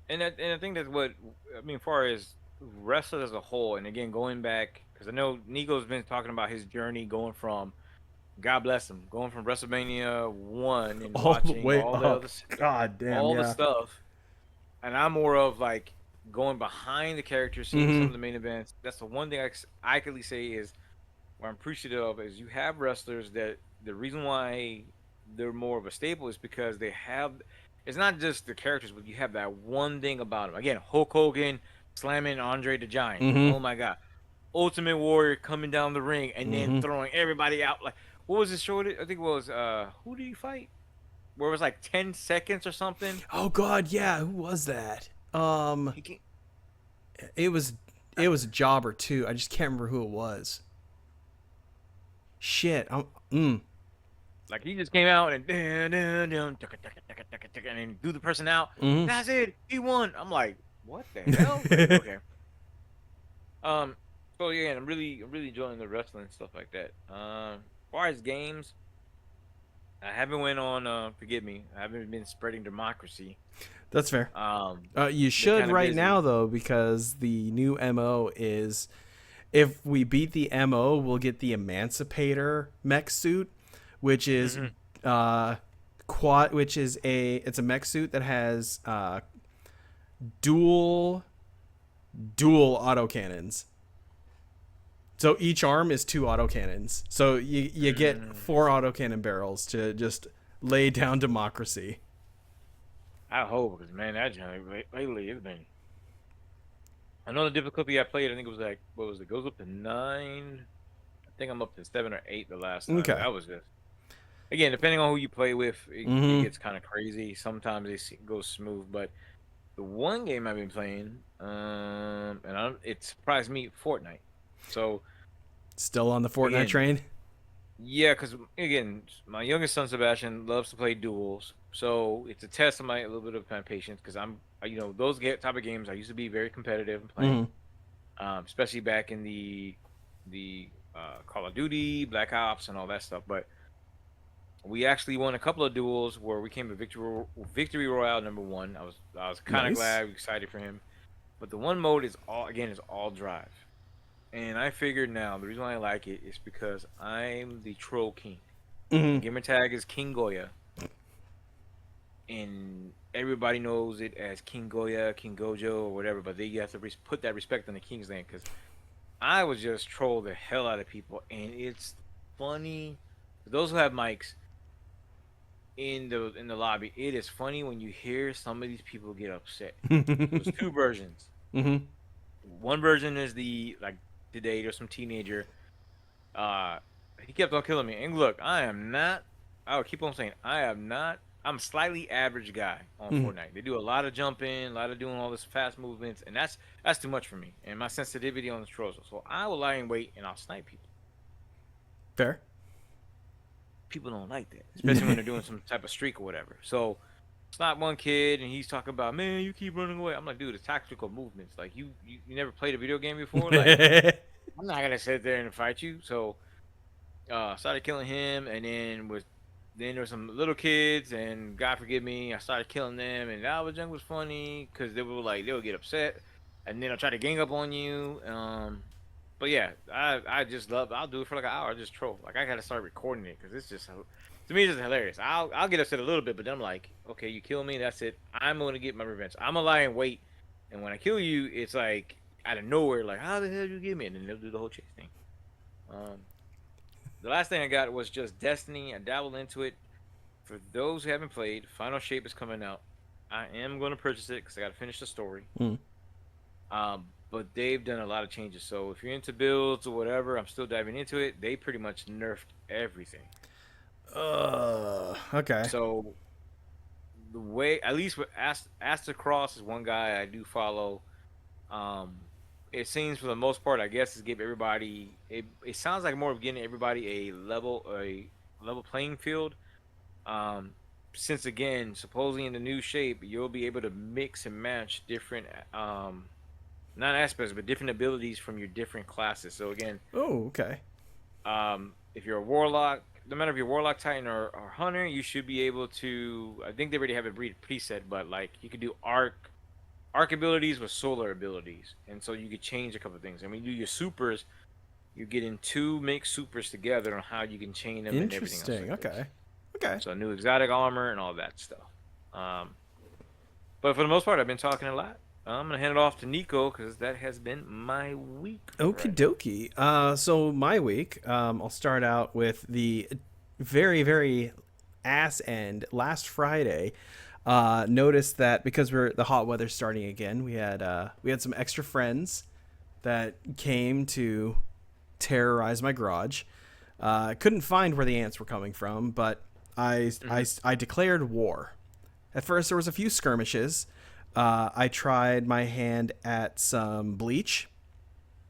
and I think that's what I mean, far as wrestlers as a whole, and again going back because I know Nico's been talking about his journey going from God bless him, going from WrestleMania 1 and All the watching way all the up. other God damn, all the yeah. stuff, and I'm more of like going behind the characters, seeing some Mm-hmm. of the main events. That's the one thing I could say is what I'm appreciative of is you have wrestlers that the reason why they're more of a staple is because they have. It's not just the characters, but you have that one thing about them. Again, Hulk Hogan slamming Andre the Giant. Mm-hmm. Oh my God. Ultimate Warrior coming down the ring and then Mm-hmm. throwing everybody out. Like, what was the show? I think it was who did he fight? Where it was like 10 seconds or something. Oh God, yeah. Who was that? He can It was a jobber too. I just can't remember who it was. Shit. like he just came out and and then do the person out. Mm-hmm. That's it. He won. I'm like, what the hell? Like, okay. Um. So yeah, I'm really enjoying the wrestling and stuff like that. As far as games, I haven't went on. Forgive me. I haven't been spreading democracy. That's fair. Um. You Been should kind of right now busy. though, because the new MO is if we beat the MO, we'll get the Emancipator mech suit, which is Hmm. uh quad, which is it's a mech suit that has dual autocannons. So each arm is two autocannons. So you get four autocannon barrels to just lay down democracy. I hope because man, that joint lately has been. I know the difficulty I played. I think it was like what was it? Goes up to 9. I think I'm up to 7 or 8 the last time. Okay. That was just again depending on who you play with, it Mm-hmm. gets kind of crazy. Sometimes it goes smooth, but the one game I've been playing, it surprised me, Fortnite. So Still on the Fortnite again, train. Yeah, because again, my youngest son Sebastian loves to play duels, so it's a test of my a little bit of my patience because those type of games I used to be very competitive in playing, Mm-hmm. especially back in the Call of Duty, Black Ops, and all that stuff. But we actually won a couple of duels where we came to victory royale number one. I was kind of Nice. glad, excited for him. But the one mode is all drive. And I figured now the reason why I like it is because I'm the troll king. My Mm-hmm. gamer tag is King Goya, and everybody knows it as King Goya, King Gojo, or whatever. But you have to put that respect on the king's name because I was just troll the hell out of people, and it's funny. For those who have mics in the lobby, it is funny when you hear some of these people get upset. So there's two versions. Mm-hmm. One version is today there's some teenager. Uh, he kept on killing me. And look, I am not. I would keep on saying I am not. I'm a slightly average guy on Mm-hmm. Fortnite. They do a lot of jumping, a lot of doing all this fast movements, and that's too much for me. And my sensitivity on the trolls. So I will lie in wait and I'll snipe people. Fair. People don't like that, especially when they're doing some type of streak or whatever. So sniped one kid and he's talking about, man, you keep running away. I'm like, dude, it's tactical movements. Like you never played a video game before. Like I'm not gonna sit there and fight you. So started killing him, and then there were some little kids, and God forgive me, I started killing them, and that was funny because they would get upset, and then I'll try to gang up on you. But yeah, I just love. I'll do it for like an hour. I just troll. Like I gotta start recording it because it's just to me it's just hilarious. I'll get upset a little bit, but then I'm like, okay, you kill me, that's it. I'm gonna get my revenge. I'm gonna lie and wait, and when I kill you, it's like out of nowhere, like how the hell did you get me? And then they'll do the whole chase thing. Um, the last thing I got was just Destiny. I dabbled into it. For those who haven't played, Final Shape is coming out. I am going to purchase it because I got to finish the story. Mm. But they've done a lot of changes. So if you're into builds or whatever, I'm still diving into it. They pretty much nerfed everything. Okay. So the way, at least with Asta Cross is one guy I do follow. Um, it seems for the most part, I guess, is give everybody. It sounds like more of getting everybody a level playing field. Um, since again, supposedly in the new shape, you'll be able to mix and match different not aspects, but different abilities from your different classes. So again, Oh, okay. if you're a warlock, no matter if you're warlock, titan, or hunter, you should be able to. I think they already have it preset, but like you could do arc abilities with solar abilities, and so you could change a couple of things. And when you do your supers, you get in two mixed supers together on how you can chain them and everything else Interesting. like this. Okay. Okay. So new exotic armor and all that stuff. Um, but for the most part, I've been talking a lot. I'm gonna hand it off to Nico because that has been my week Okie right now. dokie. So my week, I'll start out with the very, very ass end. Last Friday, noticed that because the hot weather's starting again, we had some extra friends that came to terrorize my garage. Couldn't find where the ants were coming from, but I declared war. At first, there was a few skirmishes. I tried my hand at some bleach,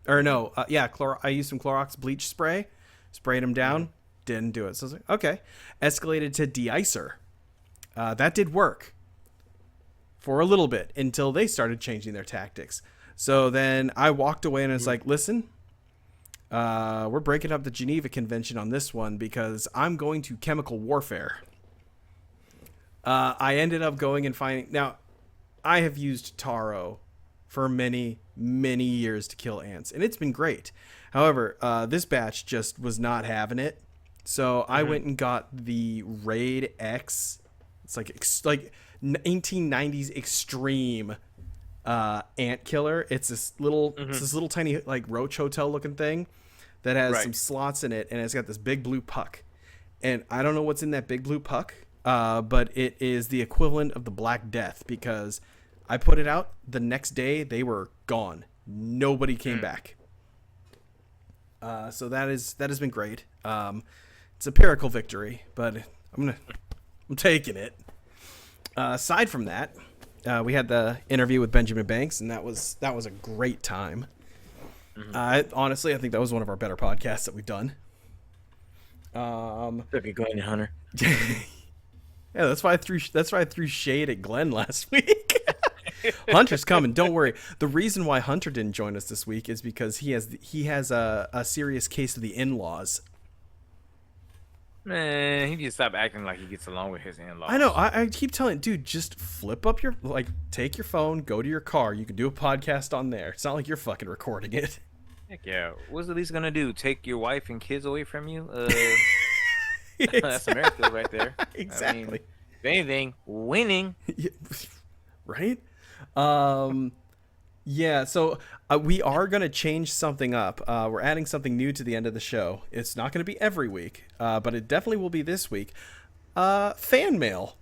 or no, I used some Clorox bleach spray, sprayed them Mm-hmm. down, didn't do it. So I was like, okay, escalated to de-icer. That did work for a little bit until they started changing their tactics. So then I walked away and I was like, listen, we're breaking up the Geneva Convention on this one because I'm going to chemical warfare. I ended up going and finding. Now, I have used Taro for many, many years to kill ants, and it's been great. However, this batch just was not having it. So I Mm-hmm. went and got the Raid X. It's like 1990s extreme ant killer. It's this little tiny like roach hotel looking thing that has Right. some slots in it, and it's got this big blue puck. And I don't know what's in that big blue puck, but it is the equivalent of the Black Death because I put it out the next day. They were gone. Nobody came back. So that has been great. It's a Pyrrhical victory, but I'm taking it. Aside from that, we had the interview with Benjamin Banks, and that was a great time. Mm-hmm. Honestly, I think that was one of our better podcasts that we've done. Look at Glenn Hunter. Yeah, that's why I threw shade at Glenn last week. Hunter's coming. Don't worry. The reason why Hunter didn't join us this week is because he has a serious case of the in-laws. Man, he needs to stop acting like he gets along with his in-laws. I know. I keep telling, dude, just flip up your take your phone, go to your car. You can do a podcast on there. It's not like you're fucking recording it. Heck yeah. What's the least gonna do? Take your wife and kids away from you? That's America right there. Exactly. I mean, if anything, winning. Yeah, right? Yeah, so we are going to change something up. We're adding something new to the end of the show. It's not going to be every week, but it definitely will be this week. Fan mail.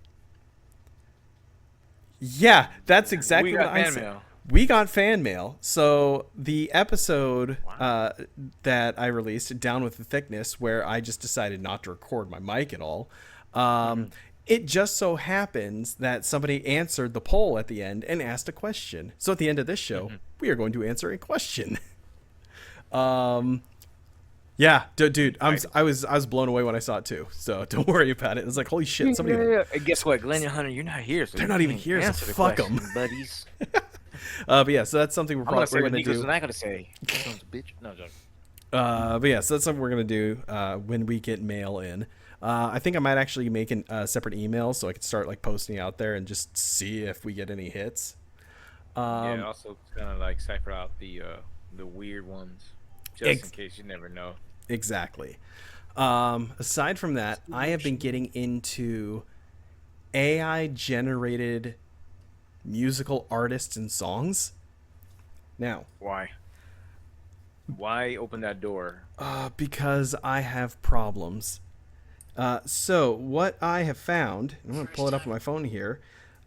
Yeah, that's exactly what I said. Mail. We got fan mail. So the episode that I released, Down with the Thickness, where I just decided not to record my mic at all, it just so happens that somebody answered the poll at the end and asked a question. So at the end of this show, we are going to answer a question. Yeah, dude, I was blown away when I saw it too. So don't worry about it. It was like, holy shit, somebody. Yeah. And guess what, Glenn and Hunter, you're not here. So they're not even here. So fuck them, buddies. But yeah, so that's something we're going to do. I'm not going to say, bitch. No joke. But yeah, so that's something we're going to do when we get mail in. I think I might actually make a separate email so I can start like posting out there and just see if we get any hits. Yeah, also kind of like cipher out the weird ones, just in case you never know. Exactly. Aside from that, I have been getting into AI generated musical artists and songs. Now, why open that door? Because I have problems. So what I have found, I'm going to pull it up on my phone here.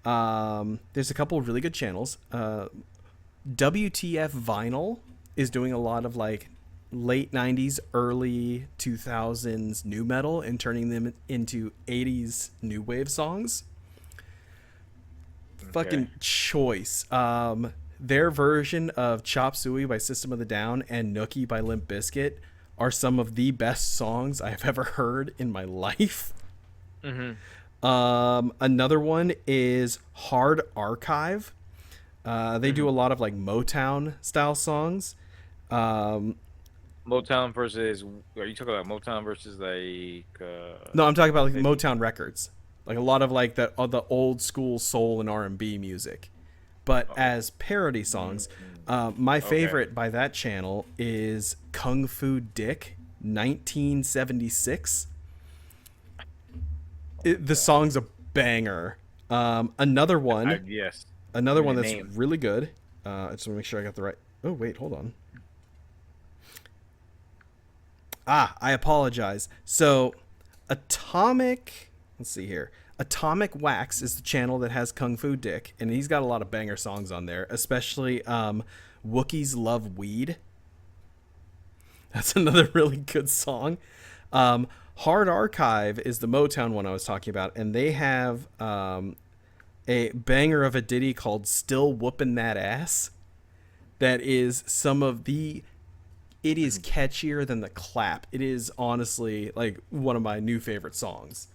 There's a couple of really good channels. WTF Vinyl is doing a lot of like late 90s, early 2000s new metal and turning them into 80s new wave songs. Okay. Fucking choice. Their version of Chop Suey by System of the Down and Nookie by Limp Bizkit are some of the best songs I've ever heard in my life. Another one is Hard Archive. They do a lot of like Motown style songs. Motown versus, are you talking about Motown versus like no, I'm talking about like Motown records, like a lot of like the old school soul and R&B music, but as parody songs. My favorite by that channel is Kung Fu Dick 1976. The song's a banger. Another one that's really good. I just want to make sure I got the right. Oh wait, hold on. I apologize. So Atomic Wax is the channel that has Kung Fu Dick, and he's got a lot of banger songs on there, especially Wookiees Love Weed. That's another really good song. Hard Archive is the Motown one I was talking about, and they have a banger of a ditty called Still Whoopin' That Ass. That is it is catchier than the clap. It is honestly like one of my new favorite songs.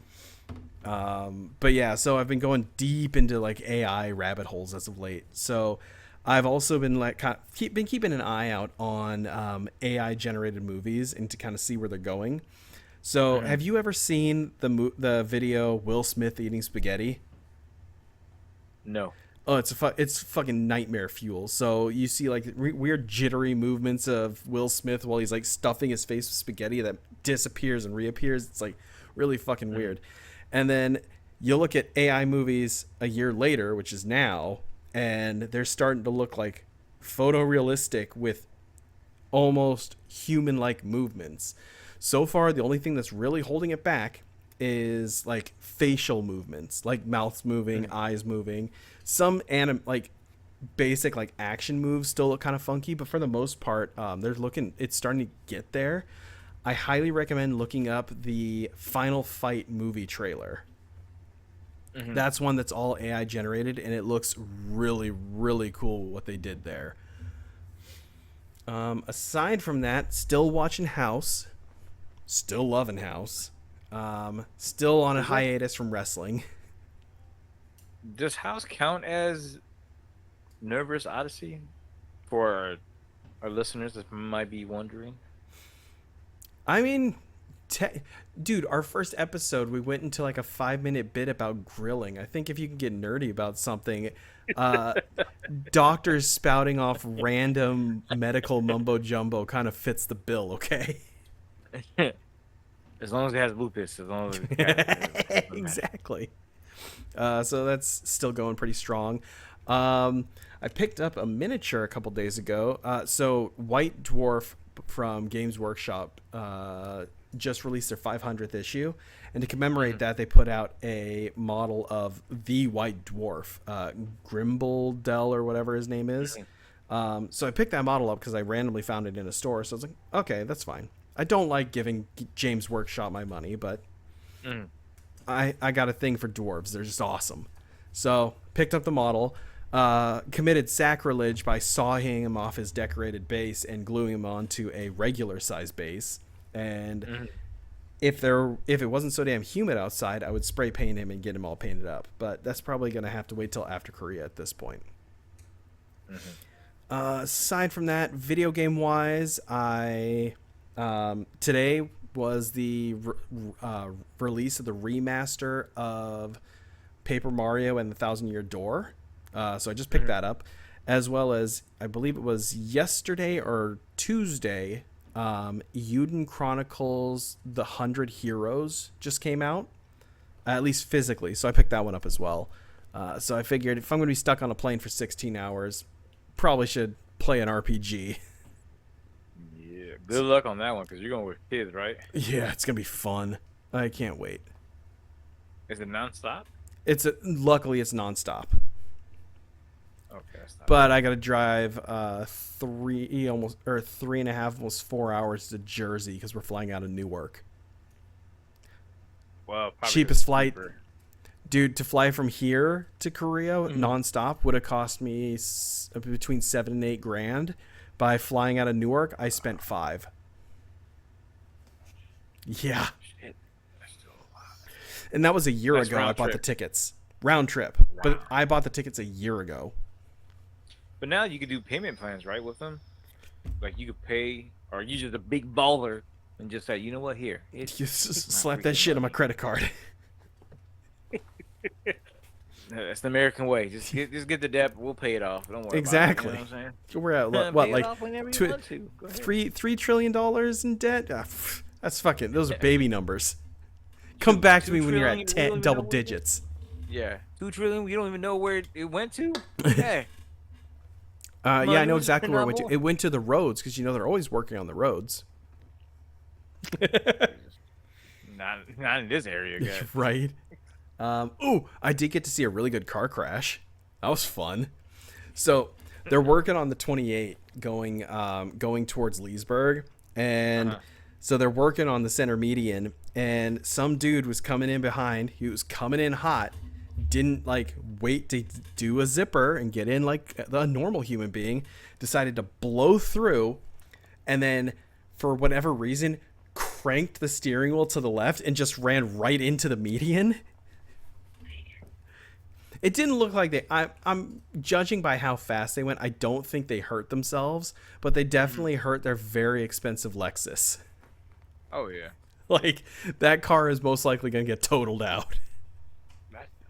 But yeah, so I've been going deep into like AI rabbit holes as of late. So I've also been like been keeping an eye out on AI generated movies and to kind of see where they're going. So have you ever seen the video Will Smith eating spaghetti? No. Oh, it's fucking nightmare fuel. So you see like weird jittery movements of Will Smith while he's like stuffing his face with spaghetti that disappears and reappears. It's like really fucking weird. And then you look at AI movies a year later, which is now, and they're starting to look like photorealistic with almost human-like movements. So far, the only thing that's really holding it back is like facial movements, like mouths moving, eyes moving. Some basic like action moves still look kind of funky, but for the most part, it's starting to get there. I highly recommend looking up the Final Fight movie trailer. That's one that's all AI generated, and it looks really, really cool what they did there. Aside from that, still watching House. Still loving House. Still on a hiatus from wrestling. Does House count as Nerdverse Odyssey for our listeners that might be wondering? I mean, dude, our first episode, we went into like a 5-minute bit about grilling. I think if you can get nerdy about something, doctors spouting off random medical mumbo jumbo kind of fits the bill, okay? As long as it has lupus, as long as it Exactly. So that's still going pretty strong. I picked up a miniature a couple days ago. So White Dwarf from Games Workshop just released their 500th issue, and to commemorate that, they put out a model of the White Dwarf, Grimble or whatever his name is. So I picked that model up because I randomly found it in a store. So I was like, okay, that's fine. I don't like giving James Workshop my money, but I got a thing for dwarves. They're just awesome. So picked up the model, committed sacrilege by sawing him off his decorated base and gluing him onto a regular size base. And if it wasn't so damn humid outside, I would spray paint him and get him all painted up. But that's probably going to have to wait till after Korea at this point. Aside from that, video game wise, today was the release of the remaster of Paper Mario and the Thousand Year Door. So I just picked that up, as well as I believe it was yesterday or Tuesday, Yuden Chronicles The 100 Heroes just came out, at least physically. So I picked that one up as well. So I figured if I'm going to be stuck on a plane for 16 hours, probably should play an RPG. Yeah, good luck on that one because you're going with kids, right? Yeah, it's going to be fun. I can't wait. Is it nonstop? Luckily it's nonstop. Okay, that's not But I got to drive 3.5, almost 4 hours to Jersey because we're flying out of Newark. well, probably Cheapest just flight, cheaper. dude. To fly from here to Korea nonstop would have cost me between $7,000 and $8,000. By flying out of Newark, I spent $5,000. Yeah, Shit, that's still a lot. and that was a year That's ago. I round bought the trip. tickets round trip, but I bought the tickets a year ago. But now you could do payment plans, right, with them? Like you could pay, or you just a big baller and just say, you know what, here, You it's my slap that freaking shit on my money. credit card. That's the American way. Just get the debt. We'll pay it off. Don't worry. Exactly. About it, you know what I'm We're at saying? what Pay like it off whenever you tw- want to. Go ahead. $3 trillion in debt? That's fucking. Those are baby numbers. Come back to me when you're at 10 double digits. Yeah, 2 trillion. We don't even know where it went to. Hey, Yeah, I Money know was exactly spent where it on went to. more. It went to the roads because they're always working on the roads. not in this area, guys. Right. I did get to see a really good car crash. That was fun. So they're working on the 28 going towards Leesburg, and so they're working on the center median, and some dude was coming in behind. He was coming in hot, didn't like wait to do a zipper and get in like a normal human being, decided to blow through, and then for whatever reason cranked the steering wheel to the left and just ran right into the median. It didn't look like I'm judging by how fast they went. I don't think they hurt themselves, but they definitely hurt their very expensive Lexus. Oh yeah. Like, that car is most likely going to get totaled out.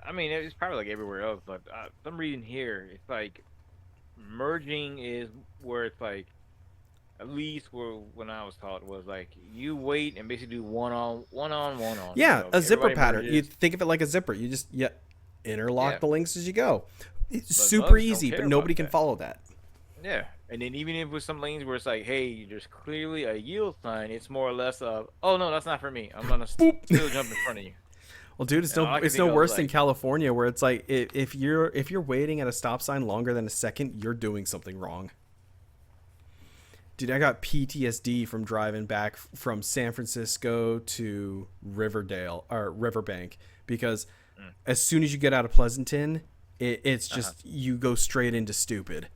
I mean, it's probably like everywhere else, but I'm reading here. It's like merging is where it's like, at least when I was taught, was like you wait and basically do one on. Yeah, So a zipper everybody pattern. You merges. think of it like a zipper. You just interlock Yeah. the links as you go. It's But super bugs don't easy, care but nobody about can that. follow that. Yeah, and then even if with some lanes where it's like, hey, there's clearly a yield sign, it's more or less of, oh no, that's not for me. I'm gonna still jump in front of you. Well, dude, it's Yeah, all I can it's think no of worse is than like- California, where it's like if you're waiting at a stop sign longer than a second, you're doing something wrong. Dude, I got PTSD from driving back from San Francisco to Riverdale or Riverbank because as soon as you get out of Pleasanton, it's just you go straight into stupid.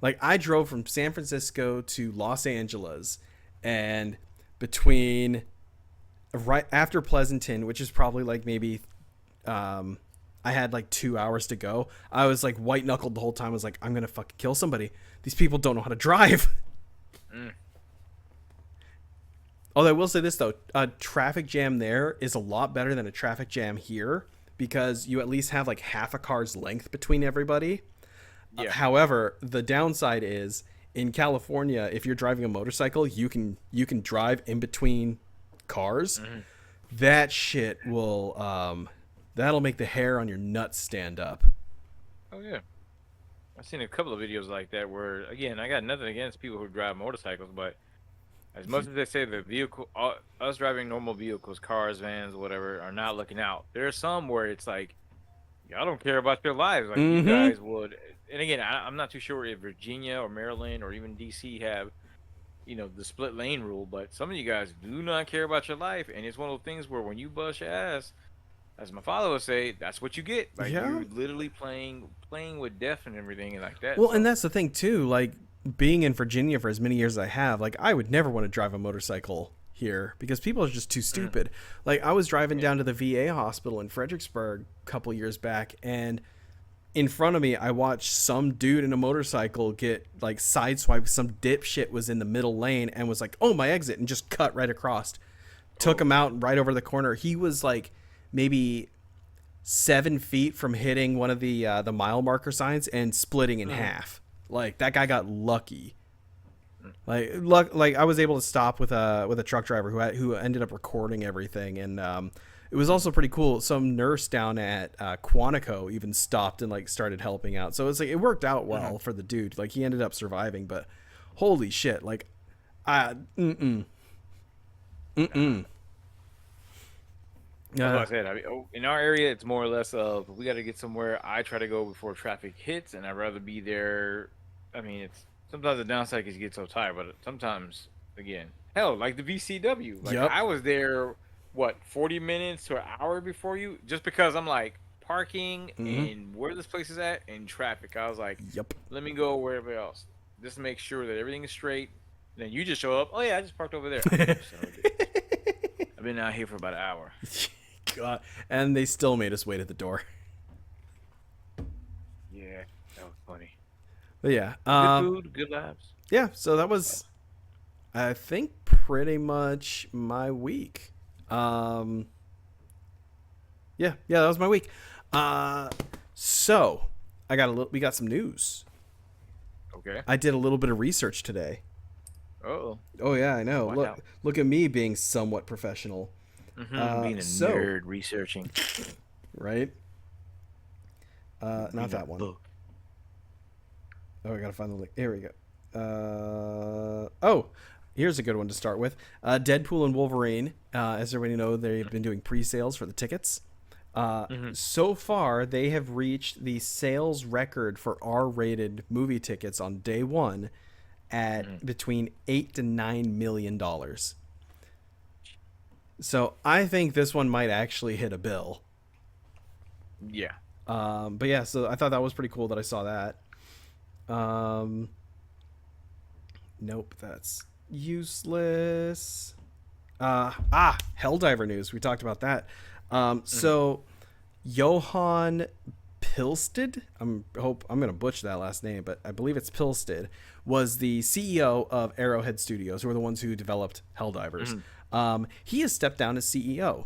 Like, I drove from San Francisco to Los Angeles, and between right after Pleasanton, which is probably like maybe I had like 2 hours to go. I was like white knuckled the whole time. I was like, I'm gonna fucking kill somebody. These people don't know how to drive. Although I will say this though, a traffic jam there is a lot better than a traffic jam here because you at least have like half a car's length between everybody. Yeah. However, the downside is in California, if you're driving a motorcycle, you can drive in between cars. That shit will that'll make the hair on your nuts stand up. Oh yeah. I've seen a couple of videos like that where, again, I got nothing against people who drive motorcycles, but as much as they say the vehicle, us driving normal vehicles, cars, vans, whatever, are not looking out, there are some where it's like, y'all don't care about your lives like you guys would. And again, I'm not too sure if Virginia or Maryland or even DC have, the split lane rule, but some of you guys do not care about your life, and it's one of those things where when you bust your ass, as my father would say, that's what you get. Like you're literally playing with death and everything and like that. Well, and that's the thing too. Like being in Virginia for as many years as I have, like I would never want to drive a motorcycle here because people are just too stupid. Like I was driving down to the VA hospital in Fredericksburg a couple years back, and in front of me, I watched some dude in a motorcycle get like sideswiped. Some dipshit was in the middle lane and was like, "Oh, my exit," and just cut right across. Took him out right over the corner. He was like maybe 7 feet from hitting one of the mile marker signs and splitting in half. Like that guy got lucky. Like I was able to stop with a truck driver who ended up recording everything, and it was also pretty cool. Some nurse down at Quantico even stopped and like started helping out. So it's like it worked out well for the dude. Like he ended up surviving, but holy shit, like That's what I said. I mean, in our area, it's more or less of we got to get somewhere. I try to go before traffic hits, and I'd rather be there. I mean, it's sometimes the downside is you get so tired, but sometimes, again, hell, like the VCW. Like I was there, 40 minutes to an hour before you, just because I'm like parking and where this place is at and traffic. I was like, let me go wherever else, just to make sure that everything is straight. And then you just show up. Oh yeah, I just parked over there. I've been out here for about an hour. God, and they still made us wait at the door. Yeah, that was funny. But yeah, good food, good laughs. Yeah, so that was, I think, pretty much my week. Yeah, that was my week. So we got some news. Okay. I did a little bit of research today. Oh yeah, I know. Look at me being somewhat professional. Being a nerd researching. Right? Not that one. Book. Oh, I gotta find the link. Here we go. Here's a good one to start with. Deadpool and Wolverine. As everybody knows, they've been doing pre-sales for the tickets. So far, they have reached the sales record for R-rated movie tickets on day one at between $8 to $9 million. So I think this one might actually hit a bill. Yeah. But yeah, so I thought that was pretty cool that I saw that. Nope, that's useless. Helldiver news. We talked about that. So Johan Pilsted, I'm gonna butcher that last name, but I believe it's Pilsted, was the CEO of Arrowhead Studios, who are the ones who developed Helldivers. He has stepped down as CEO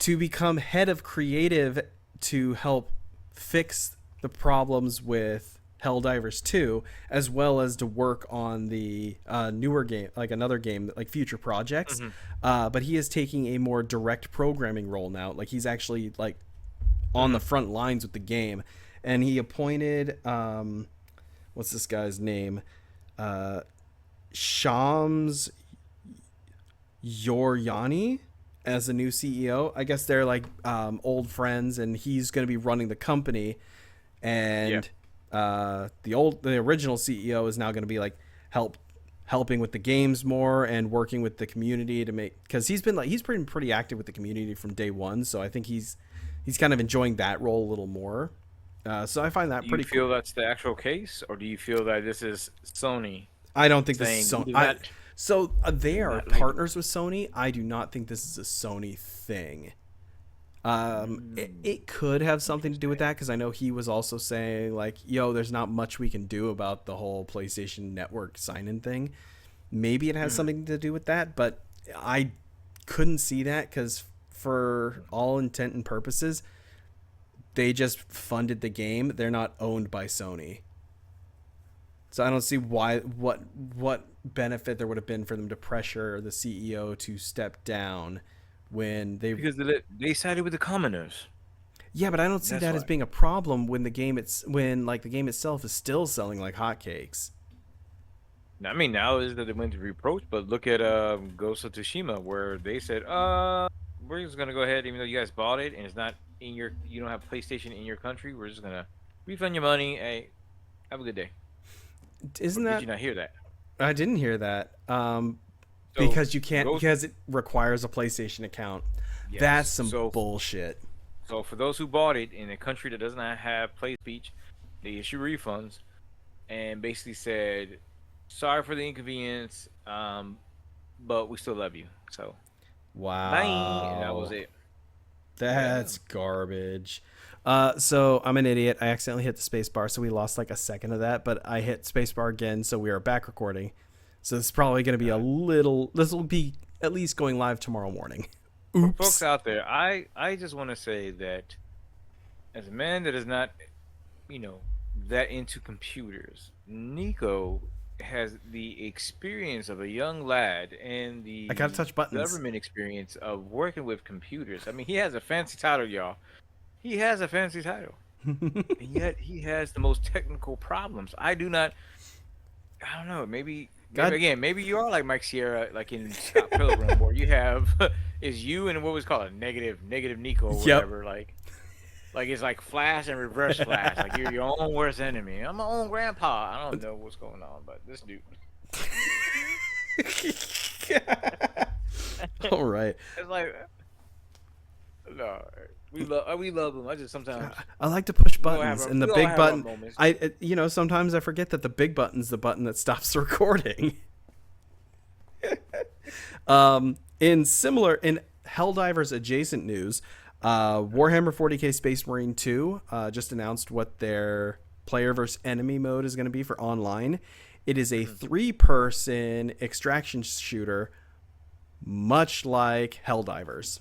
to become head of creative to help fix the problems with Helldivers 2, as well as to work on the newer game, like another game, like future projects. But he is taking a more direct programming role now. Like he's actually like on the front lines with the game. And he appointed, what's this guy's name? Shams Yoryani as the new CEO. I guess they're like old friends, and he's going to be running the company. And the original CEO is now going to be like helping with the games more and working with the community to make, because he's been pretty active with the community from day one. So I think he's kind of enjoying that role a little more. So I find that pretty cool. Do you feel that's the actual case, or do you feel that this is Sony? I don't think this is Sony. So they are Not like. partners with Sony. I do not think this is a Sony thing. It could have something to do with Interesting. that because I know he was also saying like, "Yo, there's not much we can do about the whole PlayStation Network sign-in thing." Maybe it has Mhm. something to do with that, but I couldn't see that because for all intent and purposes, they just funded the game. They're not owned by Sony. So I don't see what benefit there would have been for them to pressure the CEO to step down when they. Because they sided with the commoners. Yeah, but I don't see That's that as why. being a problem when the game itself is still selling like hotcakes. I mean, now is that they went to reproach, but look at Ghost of Tsushima, where they said, we're just gonna go ahead, even though you guys bought it and it's not in your, you don't have PlayStation in your country, we're just gonna refund your money. Hey, have a good day. Or Isn't did that? you not hear that? I didn't hear that. So Because you can't Ghost, because it requires a PlayStation account. That's yes. some bullshit. So for those who bought it in a country that does not have play speech, they issue refunds and basically said, sorry for the inconvenience, but we still love you. So bye, and that was Wow. it. Yeah. That's garbage. So I'm an idiot. I accidentally hit the space bar, so we lost like a second of that, but I hit space bar again, so we are back recording. So it's probably going to be a little. This will be at least going live tomorrow morning. For folks Oops. out there, I just want to say that as a man that is not, you know, that into computers, Nico has the experience of a young lad and I gotta the touch buttons. government experience of working with computers. I mean, he has a fancy title, y'all. He has a fancy title, and yet he has the most technical problems. I do not. I don't know. Maybe God. again. Maybe you are like Mike Sierra, like in Scott Pilgrim, where you have is you and what was called a negative Nico or Yep. whatever. Like it's like Flash and Reverse Flash. Like you're your own worst enemy. I'm my own grandpa. I don't know what's going on, but this dude. All right. It's like no, we love him. I just sometimes I like to push we all have buttons, our and the we all big have our button. moments. Sometimes I forget that the big button's the button that stops the recording. In Helldivers adjacent news, Warhammer 40k Space Marine 2 just announced what their player versus enemy mode is going to be for online. It is a 3-person extraction shooter, much like Helldivers.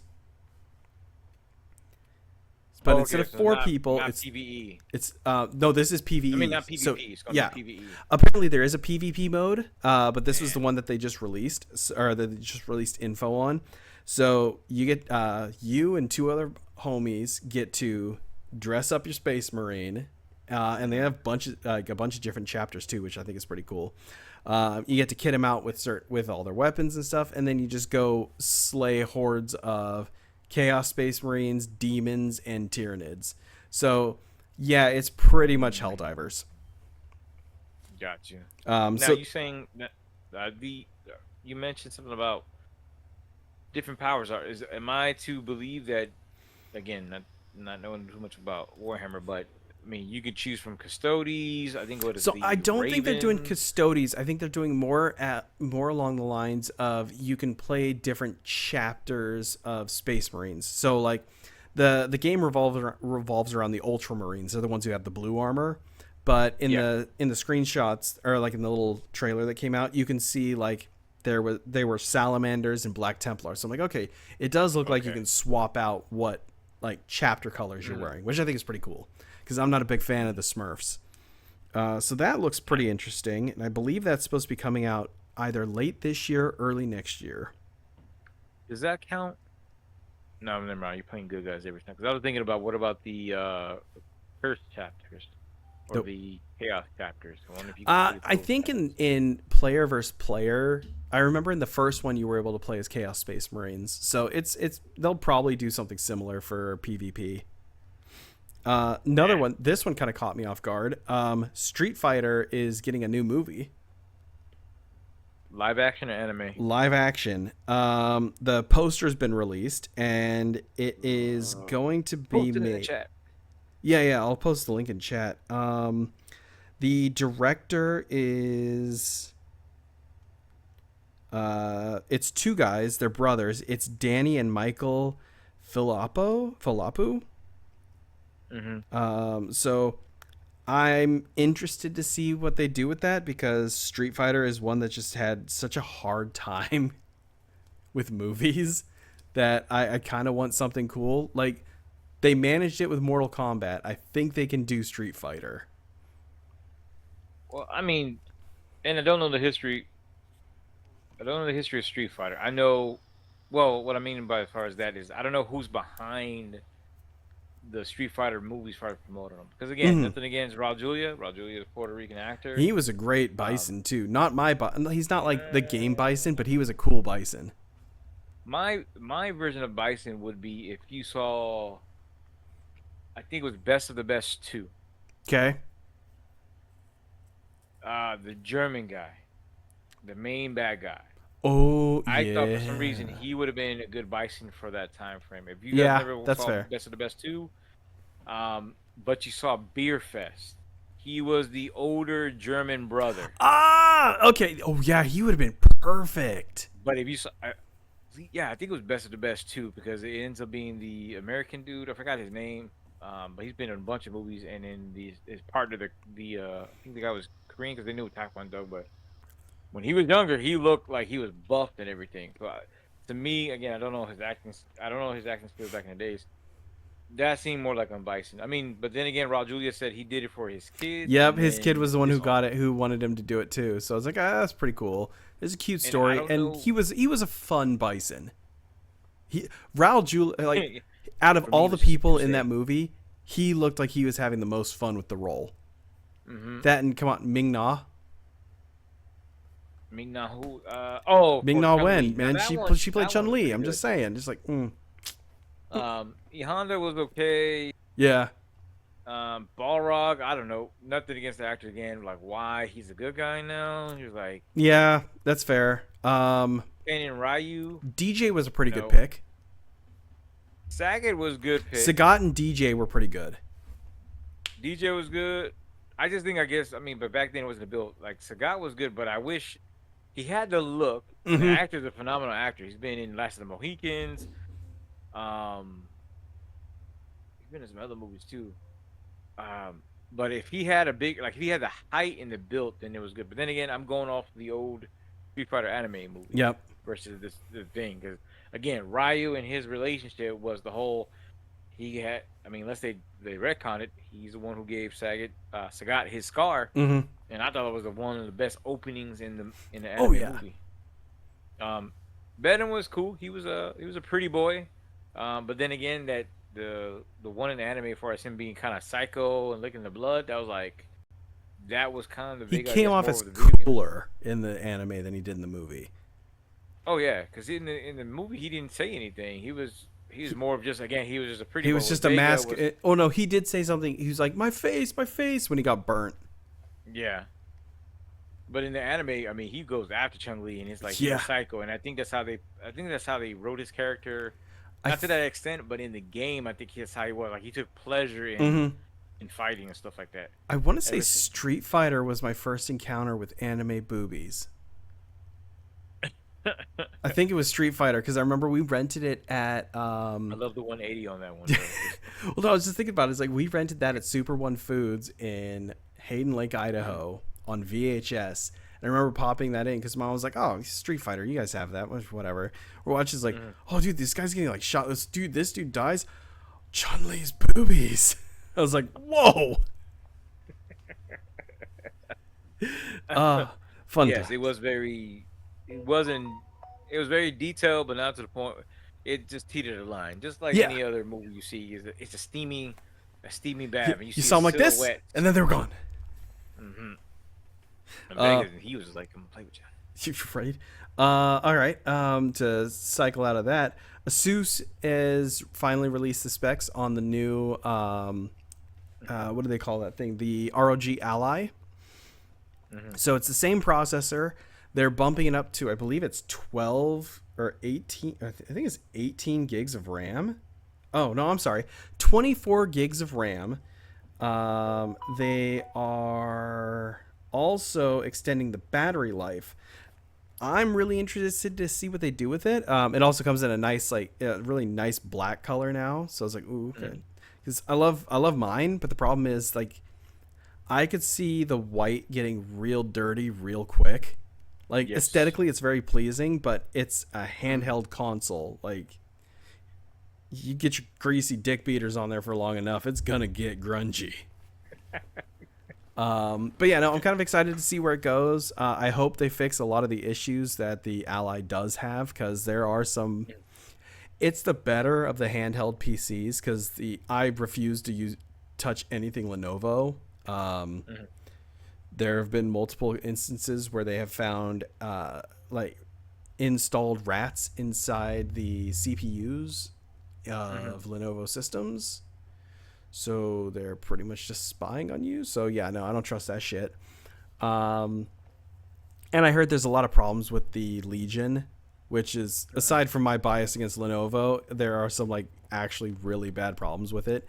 But Oh, instead okay, of so 4 people, not PVE. it's no, this is I mean, PVE. not PvP. So It's gonna yeah, be PVE. apparently there is a PvP mode, but this was the Man, one that they just released, or that they just released info on. So you get you and 2 other homies get to dress up your Space Marine, and they have a bunch of different chapters too, which I think is pretty cool. You get to kit them out with all their weapons and stuff, and then you just go slay hordes of Chaos Space Marines, demons, and Tyranids. So yeah, it's pretty much Helldivers. got you. Now So you saying that the you mentioned something about different powers are is am I to believe that again not knowing too much about Warhammer, but I mean you could choose from custodes. I think what is So I the don't think they're doing Raven? custodes. I think they're doing more along the lines of you can play different chapters of Space Marines. So like the game revolves around the Ultramarines. They're the ones who have the blue armor. But in Yeah. the screenshots or like in the little trailer that came out, you can see like they were salamanders and black templars. So I'm like, okay, it does look like you Okay. can swap out what like chapter colors you're Mhm. wearing, which I think is pretty cool because I'm not a big fan of the Smurfs. So that looks pretty interesting, and I believe that's supposed to be coming out either late this year, or early next year. Does that count? No, never mind. You're playing good guys every time. Because I was thinking about what about the curse chapters or Nope. the chaos chapters? I wonder if you can play I those think chapters. in player versus player, I remember in the first one you were able to play as Chaos Space Marines. So it's they'll probably do something similar for PvP. Another Man, one. This one kind of caught me off guard. Street Fighter is getting a new movie, live action or anime? live action. The poster's been released, and it is Uh, going to be Post it in the made. chat. Yeah, I'll post the link in chat. The director is It's two guys. They're brothers. It's Danny and Michael Philapu. So I'm interested to see what they do with that, because Street Fighter is one that just had such a hard time with movies that I kind of want something cool. Like, they managed it with Mortal Kombat. I think they can do Street Fighter. Well, I mean, and I don't know the history. I don't know the history of Street Fighter. I know, well, what I mean by as far as that is, I don't know who's behind the Street Fighter movies for promoting them. Because again, nothing against Raul Julia. Raul Julia is a Puerto Rican actor. He was a great Bison too. Not my he's not like the game Bison, but he was a cool Bison. My version of Bison would be if you saw, I think it was Best of the Best 2. Okay. The German guy, the main bad guy. Oh, I yeah. thought for some reason he would have been a good Bison for that time frame. If you guys never that's saw fair. Best of the Best 2, but you saw Beer Fest, he was the older German brother. Ah, okay. Oh, yeah, he would have been perfect. But if you saw, I think it was Best of the Best 2, because it ends up being the American dude. I forgot his name, but he's been in a bunch of movies, and in his partner, I think the guy was Korean because they knew Taekwondo, but when he was younger, he looked like he was buffed and everything. So to me, again, I don't know his acting skills back in the days. That seemed more like on Bison. I mean, but then again, Raul Julia said he did it for his kid. Yep, his kid was the one who got it, who wanted him to do it too. So I was like, that's pretty cool. It's a cute story, and he was a fun Bison. Raul Julia, like, out of all the people in that movie, he looked like he was having the most fun with the role. That, and come on, Ming Na. Ming Na who? Ming Na Wen, man. She played Chun-Li. I'm just saying, just like. E Honda was okay. Yeah. Balrog, I don't know. Nothing against the actor again. Like, why he's a good guy now? He was like. Yeah, that's fair. And Ryu. DJ was a pretty good pick. Sagat was good pick. Sagat and DJ were pretty good. DJ was good. I just think, but back then it wasn't built. Like, Sagat was good, but I wish he had the look. The actor's a phenomenal actor. He's been in Last of the Mohicans. He's been in some other movies too. But if he had if he had the height and the build, then it was good. But then again, I'm going off the old Street Fighter anime movie. Yep. Versus the thing, because again, Ryu and his relationship was the whole. He had, unless they retcon it, he's the one who gave Sagat his scar, and I thought it was one of the best openings in the anime movie. Venom was cool. He was a pretty boy, but then again, that the one in the anime, as far as him being kind of psycho and licking the blood, that was kind of the big. He came off as cooler in the anime than he did in the movie. Oh yeah, because in the movie he didn't say anything. He was more of just, again, he was just a pretty. He was just a mask. Oh no, he did say something. He was like, my face," when he got burnt. Yeah. But in the anime, he goes after Chun-Li, and it's like he's a psycho, and I think that's how they wrote his character. Not to that extent, but in the game, I think that's how he was. Like, he took pleasure in fighting and stuff like that. I want to say Street Fighter was my first encounter with anime boobies. I think it was Street Fighter, because I remember we rented it at. I love the 180 on that one. Well, no, I was just thinking about it. It's like we rented that at Super One Foods in Hayden Lake, Idaho, on VHS. And I remember popping that in because Mom was like, "Oh, Street Fighter, you guys have that, whatever." We're watching, like, "Oh, dude, this guy's getting like shot. This dude dies. Chun-Li's boobies." I was like, "Whoa." Fun. Yes, it was very. It was very detailed, but not to the point. It just teetered the line, just like any other movie you see. It's a steamy bath, and you saw them like this, and then they were gone. And he was just like, "Come play with you." You're afraid. All right. To cycle out of that, Asus has finally released the specs on the new. What do they call that thing? The ROG Ally. So it's the same processor. They're bumping it up to, I believe it's 12 or 18. I think it's 18 gigs of RAM. Oh, no, I'm sorry. 24 gigs of RAM. They are also extending the battery life. I'm really interested to see what they do with it. It also comes in a nice, like, really nice black color now. So I was like, ooh, okay. Because I love mine, but the problem is like I could see the white getting real dirty real quick. Like Yes. aesthetically, it's very pleasing, but it's a handheld console. Like you get your greasy dick beaters on there for long enough, it's gonna get grungy. But yeah, no, I'm kind of excited to see where it goes. I hope they fix a lot of the issues that the Ally does have, because there are some. It's the better of the handheld PCs, because I refuse to touch anything Lenovo. There have been multiple instances where they have found like installed rats inside the CPUs of Lenovo systems. So they're pretty much just spying on you. So yeah, no, I don't trust that shit. And I heard there's a lot of problems with the Legion, which is, aside from my bias against Lenovo, there are some like actually really bad problems with it.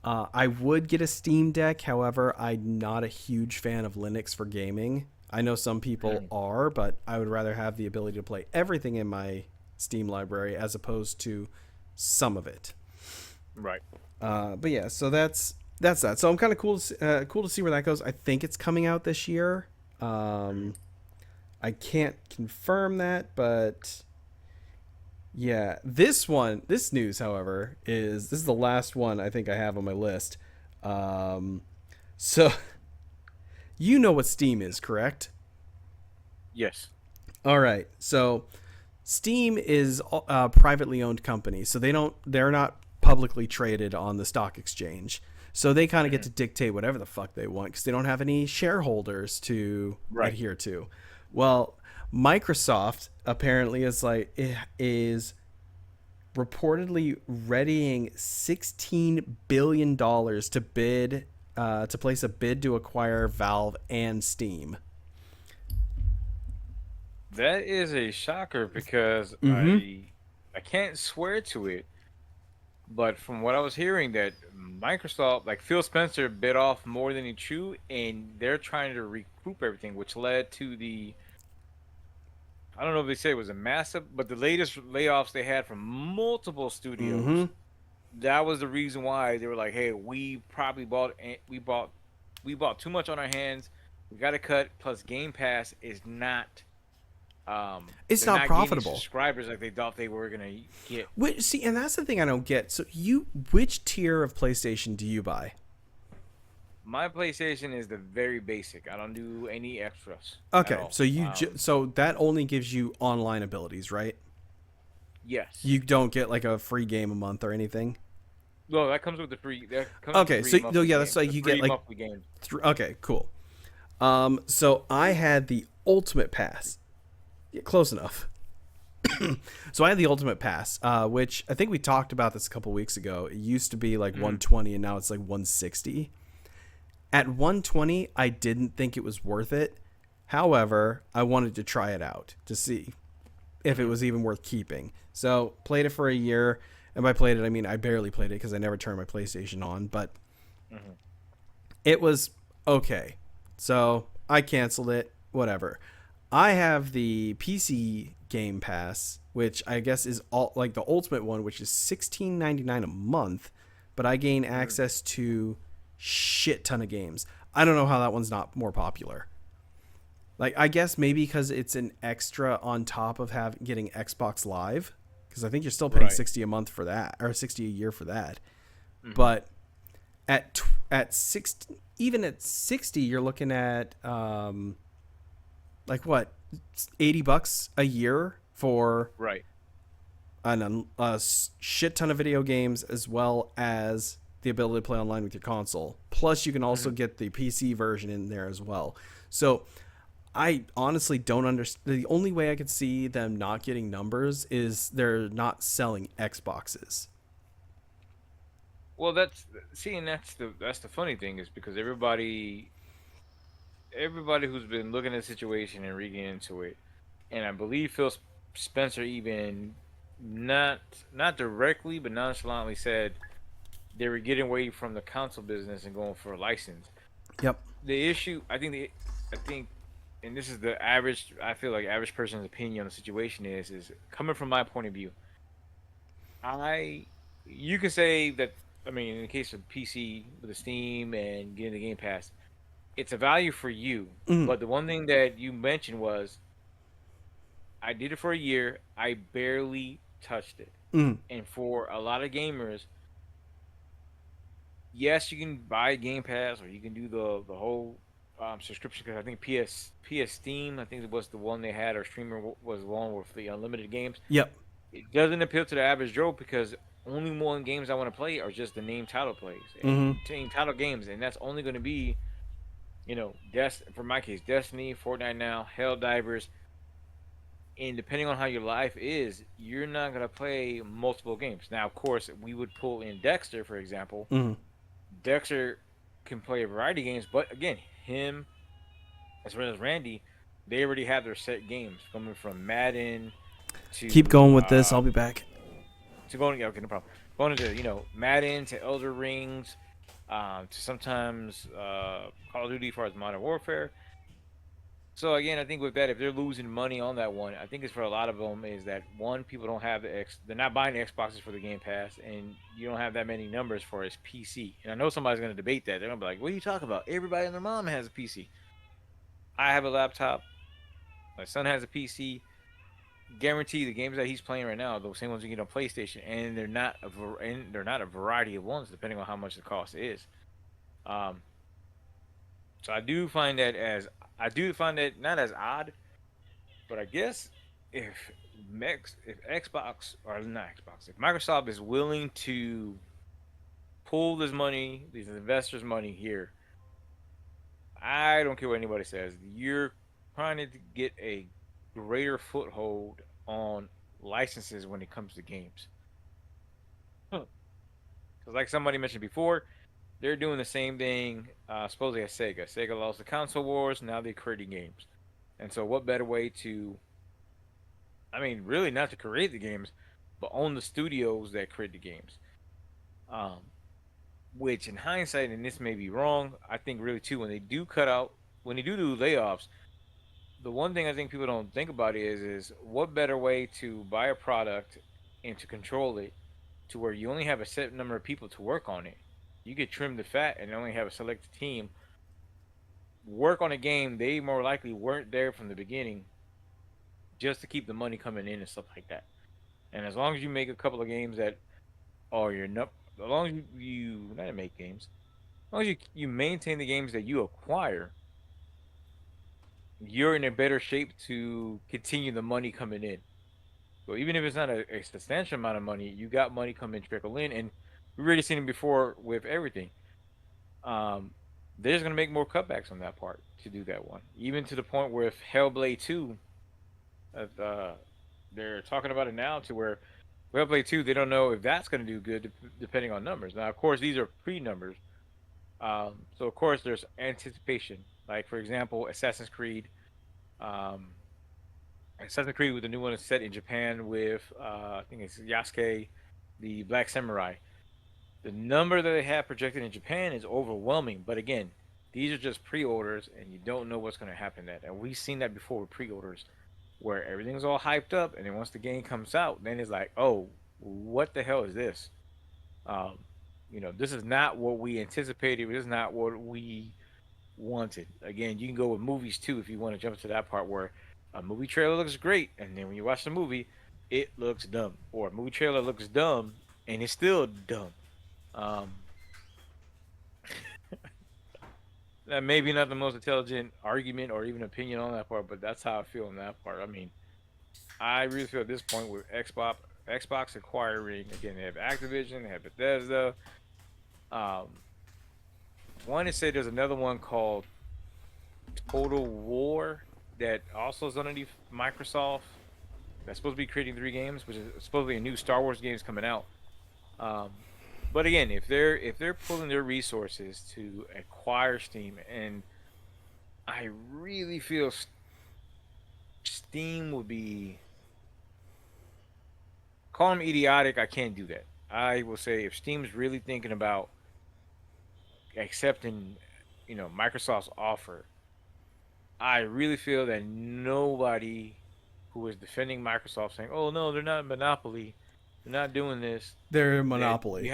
I would get a Steam Deck, however, I'm not a huge fan of Linux for gaming. I know some people are, but I would rather have the ability to play everything in my Steam library as opposed to some of it. Right. But yeah, so that's that. So I'm kind of cool to see where that goes. I think it's coming out this year. I can't confirm that, but yeah, this news, however, this is the last one I think I have on my list. So you know what Steam is, correct? Yes. All right. So Steam is a privately owned company, so they're not publicly traded on the stock exchange. So they kind of get to dictate whatever the fuck they want because they don't have any shareholders to adhere to. Well, Microsoft apparently is reportedly readying $16 billion to place a bid to acquire Valve and Steam. That is a shocker because I can't swear to it, but from what I was hearing, that Microsoft, like Phil Spencer, bit off more than he chewed, and they're trying to recoup everything, which led to I don't know if they said it was a massive, but the latest layoffs they had from multiple studios. That was the reason why they were like, "Hey, we probably bought too much on our hands. We got to cut. Plus, Game Pass is not." It's they're not profitable. Subscribers like they thought they were gonna get. See, and that's the thing I don't get. So which tier of PlayStation do you buy? My PlayStation is the very basic. I don't do any extras. Okay, so so that only gives you online abilities, right? Yes. You don't get like a free game a month or anything. No, that comes with the free. Okay, so yeah, that's like you get like monthly games. Okay, cool. So I had the Ultimate Pass. Yeah, close enough. So I had the Ultimate Pass, which I think we talked about this a couple weeks ago. It used to be like 120 and now it's like 160. At 120, I didn't think it was worth it. However, I wanted to try it out to see if it was even worth keeping. So played it for a year. And by played it, I mean I barely played it because I never turned my PlayStation on. But it was okay. So I canceled it. Whatever. I have the PC Game Pass, which I guess is all like the ultimate one, which is $16.99 a month, but I gain access to shit ton of games. I don't know how that one's not more popular. Like I guess maybe because it's an extra on top of getting Xbox Live, because I think you're still paying $60 a month for that, or $60 a year for that. But at 60, even at 60, you're looking at like what, $80 a year for a shit ton of video games, as well as the ability to play online with your console. Plus you can also get the PC version in there as well. So I honestly don't understand. The only way I could see them not getting numbers is they're not selling Xboxes. Well, that's the funny thing is because everybody who's been looking at the situation and reading into it, and I believe Phil Spencer even not directly but nonchalantly said they were getting away from the console business and going for a license. Yep. The issue, I think and this is the average. I feel like average person's opinion on the situation is coming from my point of view. I you can say that. I mean, in the case of PC with the Steam and getting the Game Pass, it's a value for you. Mm, But the one thing that you mentioned was I did it for a year. I barely touched it. mm. And for a lot of gamers, yes, you can buy Game Pass or you can do the whole subscription. Because I think PS Steam, I think it was the one they had, or streamer was the one with the unlimited games. Yep. It doesn't appeal to the average Joe because only one games I want to play are just the name title plays and Mm-hmm. name title games, and that's only going to be, for my case, Destiny, Fortnite now, Helldivers, and depending on how your life is, you're not gonna play multiple games. Now, of course, we would pull in Dexter, for example. Mm-hmm. Dexter can play a variety of games, but again, him as well as Randy, they already have their set games coming from Madden Keep to going with this. I'll be back. going. Okay, no problem. Going to Madden to Elder Rings, to sometimes Call of Duty, as far as Modern Warfare. So again, I think with that, if they're losing money on that one, I think it's for a lot of them is that one, people don't have they're not buying the Xboxes for the Game Pass, and you don't have that many numbers for his PC. And I know somebody's going to debate that. They're going to be like, "What are you talking about? Everybody and their mom has a PC. I have a laptop. My son has a PC. Guarantee the games that he's playing right now are the same ones you get on PlayStation, and they're not a variety of ones depending on how much the cost is. Um, so I do find that not as odd. But I guess if if Xbox or not Xbox, if Microsoft is willing to pull this money, these investors' money here, I don't care what anybody says. You're trying to get a greater foothold on licenses when it comes to games. Because, like somebody mentioned before, they're doing the same thing, supposedly at Sega. Sega lost the console wars, now they're creating games. And so, what better way to really not to create the games, but own the studios that create the games. Um, which in hindsight, and this may be wrong, I think really too, when they do layoffs, the one thing I think people don't think about is what better way to buy a product and to control it to where you only have a set number of people to work on it. You could trim the fat and only have a selected team work on a game they more likely weren't there from the beginning just to keep the money coming in and stuff like that. And as long as you make a couple of games that are your as long as you not make games, as long as you maintain the games that you acquire, you're in a better shape to continue the money coming in. So even if it's not a substantial amount of money, you got money coming trickle in, and we've already seen it before with everything. Um, they're just gonna make more cutbacks on that part to do that one, even to the point where if Hellblade 2, uh, they're talking about it now to where Hellblade 2, they don't know if that's going to do good depending on numbers. Now, of course, these are pre-numbers. So, of course, there's anticipation. Like, for example, Um, Assassin's Creed with the new one is set in Japan with, I think it's Yasuke, the Black Samurai. The number that they have projected in Japan is overwhelming. But again, these are just pre-orders, and you don't know what's going to happen. And we've seen that before with pre-orders, where everything's all hyped up, and then once the game comes out, then it's like, oh, what the hell is this? Um, this is not what we anticipated. This is not what we wanted. Again, you can go with movies too if you want to jump to that part where a movie trailer looks great, and then when you watch the movie, it looks dumb, or a movie trailer looks dumb and it's still dumb. Um, that may be not the most intelligent argument or even opinion on that part, but that's how I feel on that part. I mean, I really feel at this point with Xbox acquiring again, they have Activision, they have Bethesda. Um, One is said there's another one called Total War that also is underneath Microsoft. That's supposed to be creating 3 games, which is supposedly a new Star Wars games coming out. Um, but again, if they're pulling their resources to acquire Steam, and I really feel Steam would be call them idiotic. I can't do that. I will say if Steam's really thinking about accepting, Microsoft's offer, I really feel that nobody who is defending Microsoft saying, "Oh no, they're not a monopoly, they're not doing this," They're a that monopoly.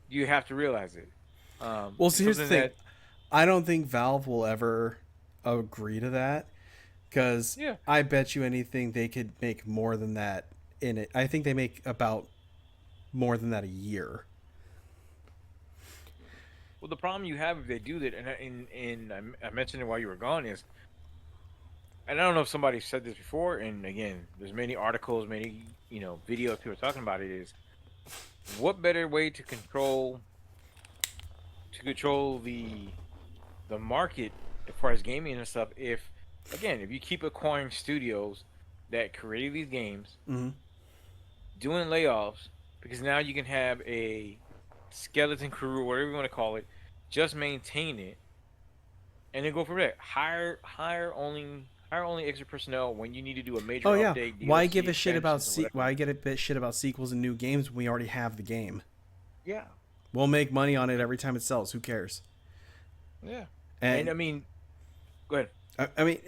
you have to realize it. Well, It's so here's the something thing. that I don't think Valve will ever agree to that because yeah. I bet you anything they could make more than that in it. I think they make about more than that a year. Well, the problem you have if they do that, and I mentioned it while you were gone, is, and I don't know if somebody said this before, and again, there's many articles, many videos people talking about it. Is what better way to control the market as far as gaming and stuff if again if you keep acquiring studios that create these games, Mm-hmm. doing layoffs because now you can have a skeleton crew, whatever you want to call it, just maintain it and then go from there. Hire only extra personnel when you need to do a major Oh yeah. update, Why give DLC a shit about expansions or whatever. why get a bit shit about sequels and new games when we already have the game? Yeah, We'll make money on it every time it sells. Who cares? yeah. And And I mean, go ahead. I mean,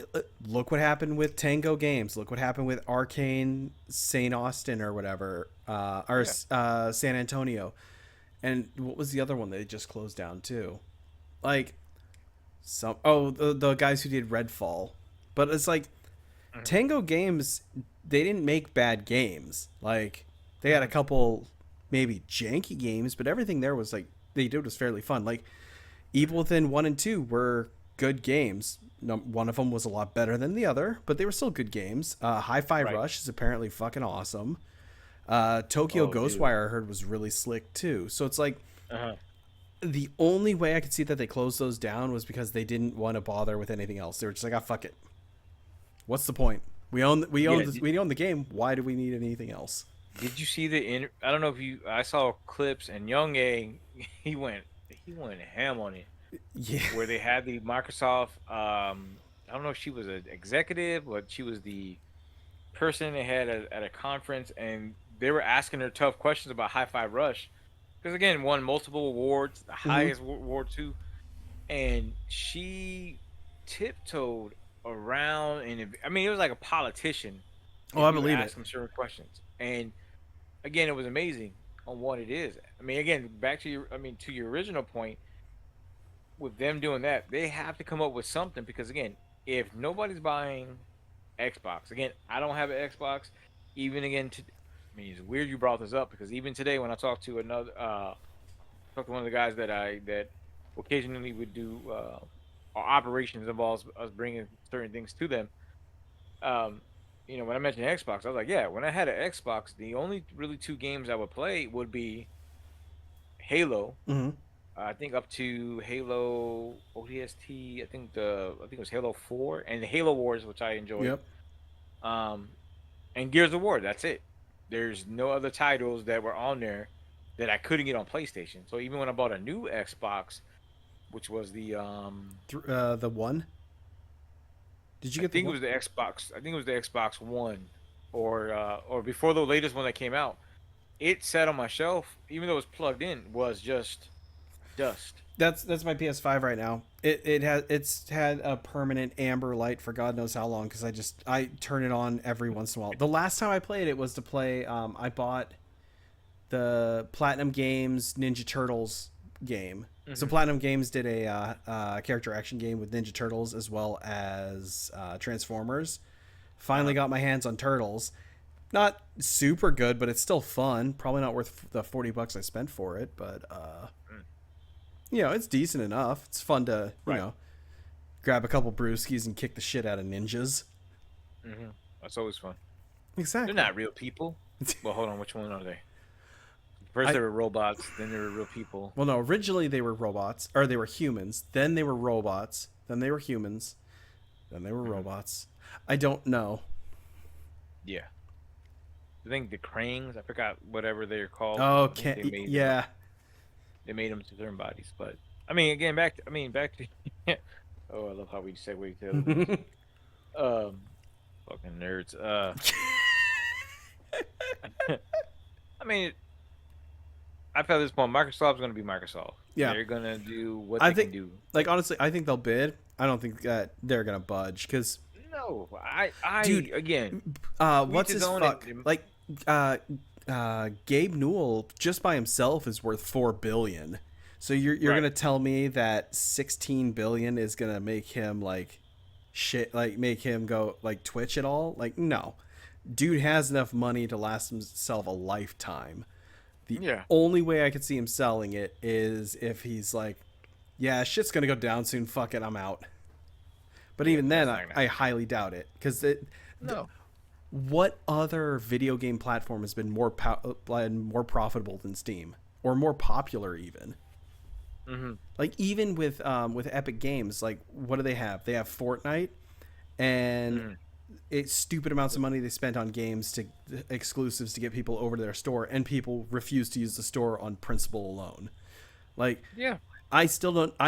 look what happened with Tango Games. Look what happened with Arcane St. Austin or whatever, or Yeah. San Antonio. And what was the other one they just closed down too? Like the guys who did Redfall. But it's like Hmm. Tango Games, they didn't make bad games. Like they had a Hmm. couple maybe janky games, but everything there was like they did was fairly fun. Like Evil Within 1 and 2 were good games. No, one of them was a lot better than the other, but they were still good games. Hi-Fi Right. Rush is apparently fucking awesome. Tokyo Oh, dude. Ghostwire I heard was really slick too. So it's like Uh-huh. the only way I could see that they closed those down was because they didn't want to bother with anything else. They were just like, "Ah, fuck it. What's the point? Yeah. We own the game. Why do we need anything else?" Did you see I don't know if you. I saw clips and Young A. He went ham on it Yeah. where they had the Microsoft. I don't know if she was an executive, but she was the person they had at a conference, and they were asking her tough questions about Hi-Fi Rush because again, won multiple awards, the Hmm. highest award too, and she tiptoed around, and I mean, it was like a politician Oh, if I you would believe it. ask them certain questions, and again, it was amazing on what it is. I mean, again, back to your original point with them doing that, they have to come up with something because again, if nobody's buying Xbox, again, I don't have an Xbox. Even again, I mean, it's weird you brought this up because even today when I talked to one of the guys that occasionally would do our operations involves us bringing certain things to them. Um, when I mentioned Xbox, I was like, yeah, when I had an Xbox, the only really two games I would play would be Halo. Hmm. I think up to Halo ODST. I think it was Halo 4 and the Halo Wars, which I enjoyed. Yep. Um, and Gears of War. That's it. There's no other titles that were on there that I couldn't get on PlayStation. So even when I bought a new Xbox, which was The one. Did you I get the think it one? was the Xbox. I think it was the Xbox One, or before the latest one that came out. It sat on my shelf, even though it was plugged in, was just dust. That's my PS5 right now. It's had a permanent amber light for God knows how long because I turn it on every once in a while. The last time I played it was to play. I bought the Platinum Games Ninja Turtles game. So Hmm. Platinum Games did a character action game with Ninja Turtles as well as Transformers. Finally Uh-huh. got my hands on Turtles. Not super good, but it's still fun. Probably not worth the $40 I spent for it, but Mm. it's decent enough. It's fun to Right. grab a couple brewskis and kick the shit out of ninjas. Hmm. That's always fun. They're Exactly. not real people. Well, hold on. Which one are they? First I they were robots, then they were real people. Well, no, originally they were robots, or they were humans. Then they were robots. Then they were humans. Then they were Hmm. robots. I don't know. Yeah. I think the Cranes. I forgot whatever they're called. I think they Okay. made them. Yeah. They made them to certain bodies, but I mean, again, back to. Oh, I love how we segue to other things. Um, fucking nerds. I mean, I feel at this point, Microsoft's gonna be Microsoft. Yeah. They're gonna do what I they can think, do. like, honestly, I think they'll bid. I don't think that they're gonna budge because, No, I dude, again, to each what's his his own. fuck like uh Gabe Newell just by himself is worth 4 billion. So you're Right. gonna tell me that 16 billion is gonna make him like shit, like make him go like Twitch at all? Like no, dude has enough money to last himself a lifetime. The Yeah. only way I could see him selling it is if he's like, yeah, shit's gonna go down soon. Fuck it, I'm out. But Yeah. even then, That's not gonna I happen. highly doubt it because No. what other video game platform has been more profitable than Steam or more popular even? Mm-hmm. Like even with Epic Games, like what do they have? They have Fortnite and Mm-hmm. it's stupid amounts of money they spent on games to exclusives to get people over to their store, and people refuse to use the store on principle alone. Like Yeah. I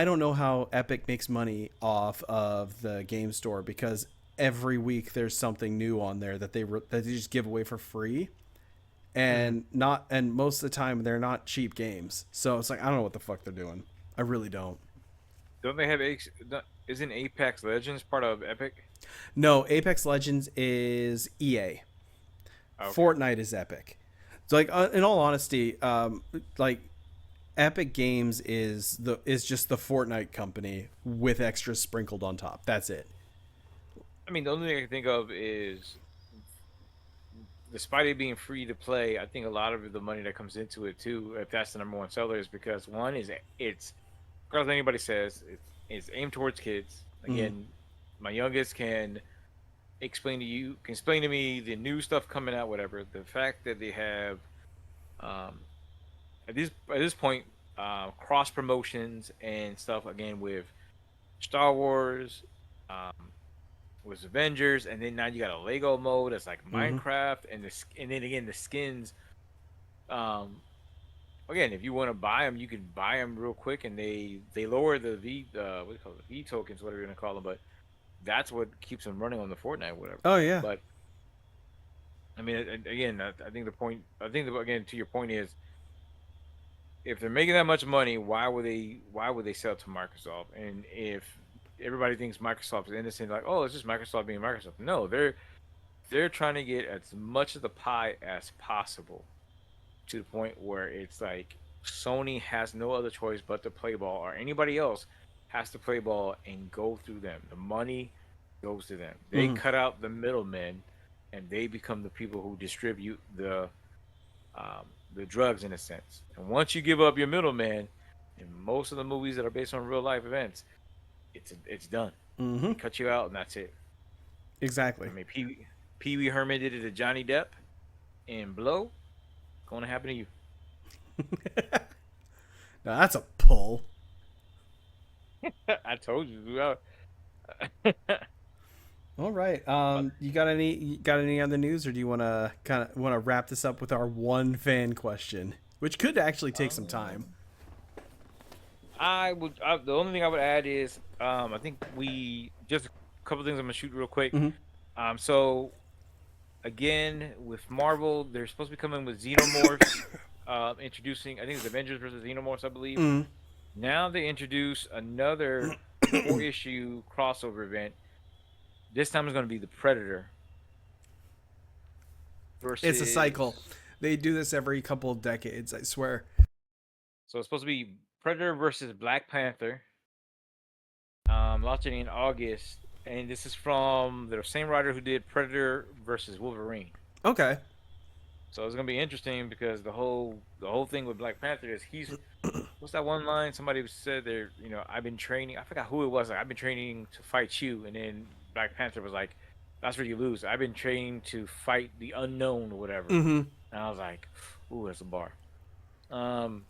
don't know how Epic makes money off of the game store because every week there's something new on there that that they just give away for free, Mm-hmm. and most of the time they're not cheap games. So it's like I don't know what the fuck they're doing. I really don't. Don't they have isn't Apex Legends part of Epic? No, Apex Legends is EA. Okay. Fortnite is Epic. So like in all honesty, like Epic Games is just the Fortnite company with extras sprinkled on top. That's it. I mean, the only thing I can think of is, despite it being free to play, I think a lot of the money that comes into it too, if that's the number one seller, is because one is it's, regardless of what anybody says, it's aimed towards kids. Mm-hmm. Again, my youngest can explain to me the new stuff coming out, whatever. The fact that they have, um, at this point, cross promotions and stuff again with Star Wars, um, with Avengers, and then now you got a Lego mode that's like Mm-hmm. Minecraft, and then again the skins. Um, Again, if you want to buy them, you can buy them real quick, and they lower the what do you call it, V tokens, whatever you're gonna call them, but that's what keeps them running on the Fortnite, whatever. Oh yeah. But I mean, again, I think the point, again, to your point is, if they're making that much money, why would they sell to Microsoft? And if everybody thinks Microsoft is innocent, like, oh, it's just Microsoft being Microsoft. No, they're trying to get as much of the pie as possible, to the point where it's like Sony has no other choice but to play ball, or anybody else has to play ball and go through them. The money goes to them. They Mm-hmm. cut out the middlemen, and they become the people who distribute the drugs in a sense. And once you give up your middleman, in most of the movies that are based on real life events, it's done. Mm-hmm. They cut you out, and that's it. I Exactly. mean, Pee Wee Herman did it to Johnny Depp in Blow. Going to happen to you. Now that's a pull. I told you. All right. But You got any other news, or do you want to wrap this up with our one fan question, which could actually take some time? um, the only thing I would add is, I think we just a couple things I'm gonna shoot real quick. Mm-hmm. So again with Marvel, they're supposed to be coming with Xenomorphs. Introducing, I think it's Avengers versus Xenomorphs, I believe. Mm-hmm. Now they introduce another 4 issue crossover event. This time it's going to be the Predator It's a cycle. versus. They do this every couple of decades. I swear. So it's supposed to be Predator versus Black Panther. Launching in August, and this is from the same writer who did Predator versus Wolverine. Okay. So it's gonna be interesting because the whole thing with Black Panther is he's, what's that one line somebody said there? I've been training. I forgot who it was. Like, I've been training to fight you, and then Black Panther was like, "That's where you lose. I've been training to fight the unknown or whatever." Mm-hmm. And I was like, "Ooh, that's a bar." Um,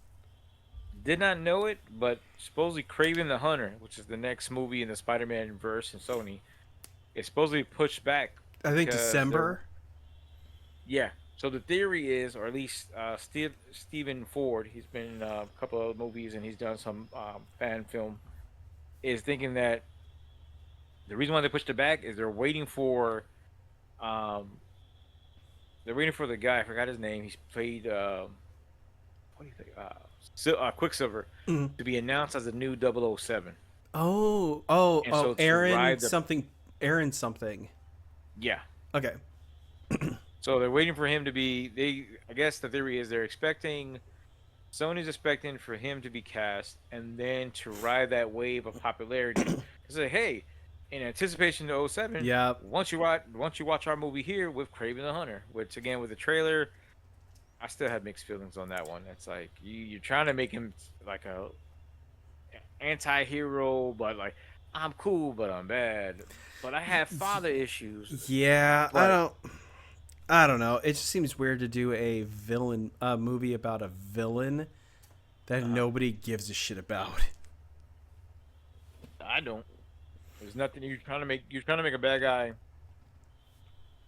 did not know it, but supposedly Craven the Hunter, which is the next movie in the Spider-Man verse in Sony, is supposedly pushed back I think because they're, December. yeah. So the theory is, or at least Stephen Ford, he's been in a couple of movies and he's done some fan film, is thinking that the reason why they pushed it back is um, they're waiting for the guy. I forgot his name. He's played what do you think? Quicksilver Mm-hmm. to be announced as the new 007. And so to Aaron ride the something. Aaron something. yeah, Okay. so they're waiting for him to be. I guess the theory is they're expecting Sony's expecting for him to be cast and then to ride that wave of popularity to say, hey, in anticipation to '07, Yep. once you watch our movie here with Kraven the Hunter, which again with the trailer, I still have mixed feelings on that one. It's like you're trying to make him like a anti-hero, but like I'm cool, but I'm bad. But I have father issues. Yeah, But I don't know. It just seems weird to do a villain movie about a villain that nobody gives a shit about. I don't. There's nothing you're trying to make. You're trying to make a bad guy.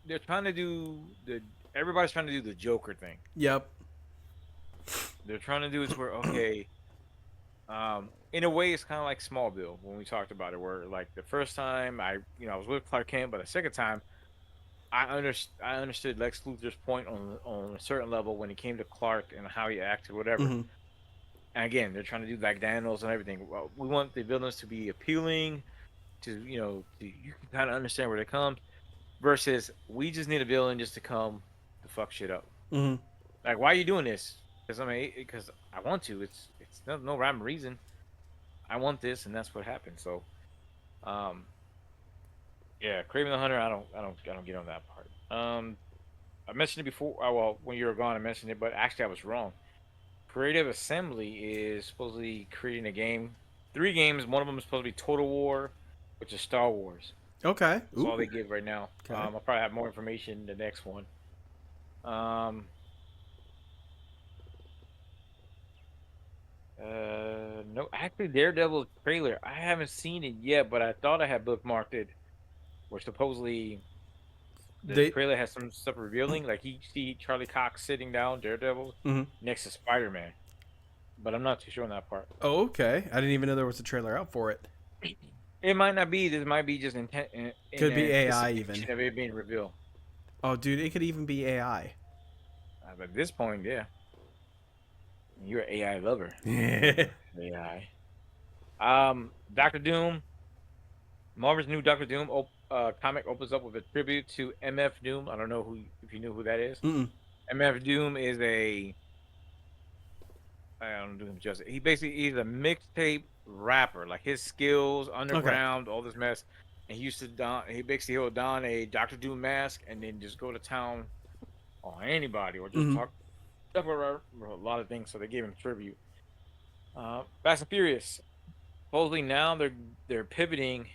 They're trying to do the. Everybody's trying to do the Joker thing. Yep. They're trying to do it where okay, in a way it's kind of like Smallville when we talked about it, where like the first time I was with Clark Kent, but the second time I understood Lex Luthor's point on a certain level when it came to Clark and how he acted, whatever. Mm-hmm. And again, they're trying to do like Daniels and everything. Well, we want the villains to be appealing, you can kind of understand where they come. Versus, we just need a villain just to come to fuck shit up. Mm-hmm. Like, why are you doing this? Because I want to. It's no rhyme or reason. I want this, and that's what happened. So, yeah, Kraven the Hunter. I don't get on that part. I mentioned it before. Well, when you were gone, I mentioned it, but actually, I was wrong. Creative Assembly is supposedly creating a game, 3 games. One of them is supposed to be Total War, which is Star Wars. Okay. That's all they give right now. Okay. I'll probably have more information in the next one. No, actually, Daredevil trailer. I haven't seen it yet, but I thought I had bookmarked it. Where supposedly the trailer has some stuff revealing, like you see Charlie Cox sitting down, Daredevil, next to Spider-Man. But I'm not too sure on that part. Oh, okay. I didn't even know there was a trailer out for it. It might not be. This might be just intent. Could be AI even. Of it being revealed. Oh, dude, it could even be AI. At this point, yeah. You're an AI lover. AI. Doctor Doom. Marvel's new Doctor Doom comic opens up with a tribute to MF Doom. I don't know if you knew who that is. MF Doom is I don't do him justice. He's a mixtape rapper. Like his skills, underground, all this mess. And he would don a Doctor Doom mask and then just go to town on anybody or just talk about a lot of things. So they gave him tribute. Fast and Furious. Supposedly now they're pivoting.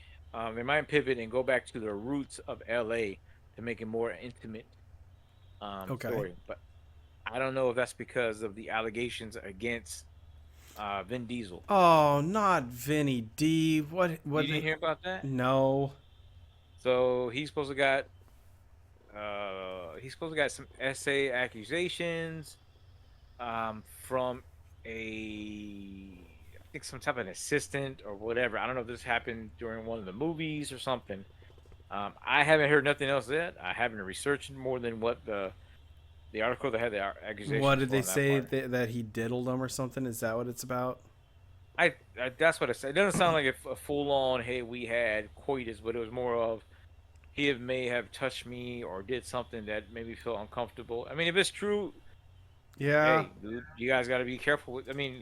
They might pivot and go back to the roots of LA to make it more intimate story. But I don't know if that's because of the allegations against Vin Diesel. Oh, not Vinny D. What? You didn't hear about that? No. So he's supposed to got some SA accusations from I think some type of an assistant or whatever. I don't know if this happened during one of the movies or something. I haven't heard nothing else yet. I haven't researched more than what the article that had the accusation. What did they say that he diddled them or something? Is that what it's about? I that's what I said. It doesn't sound like a full on. Hey, we had coitus, but it was more of he may have touched me or did something that made me feel uncomfortable. I mean, if it's true, yeah, hey, dude, you guys got to be careful. You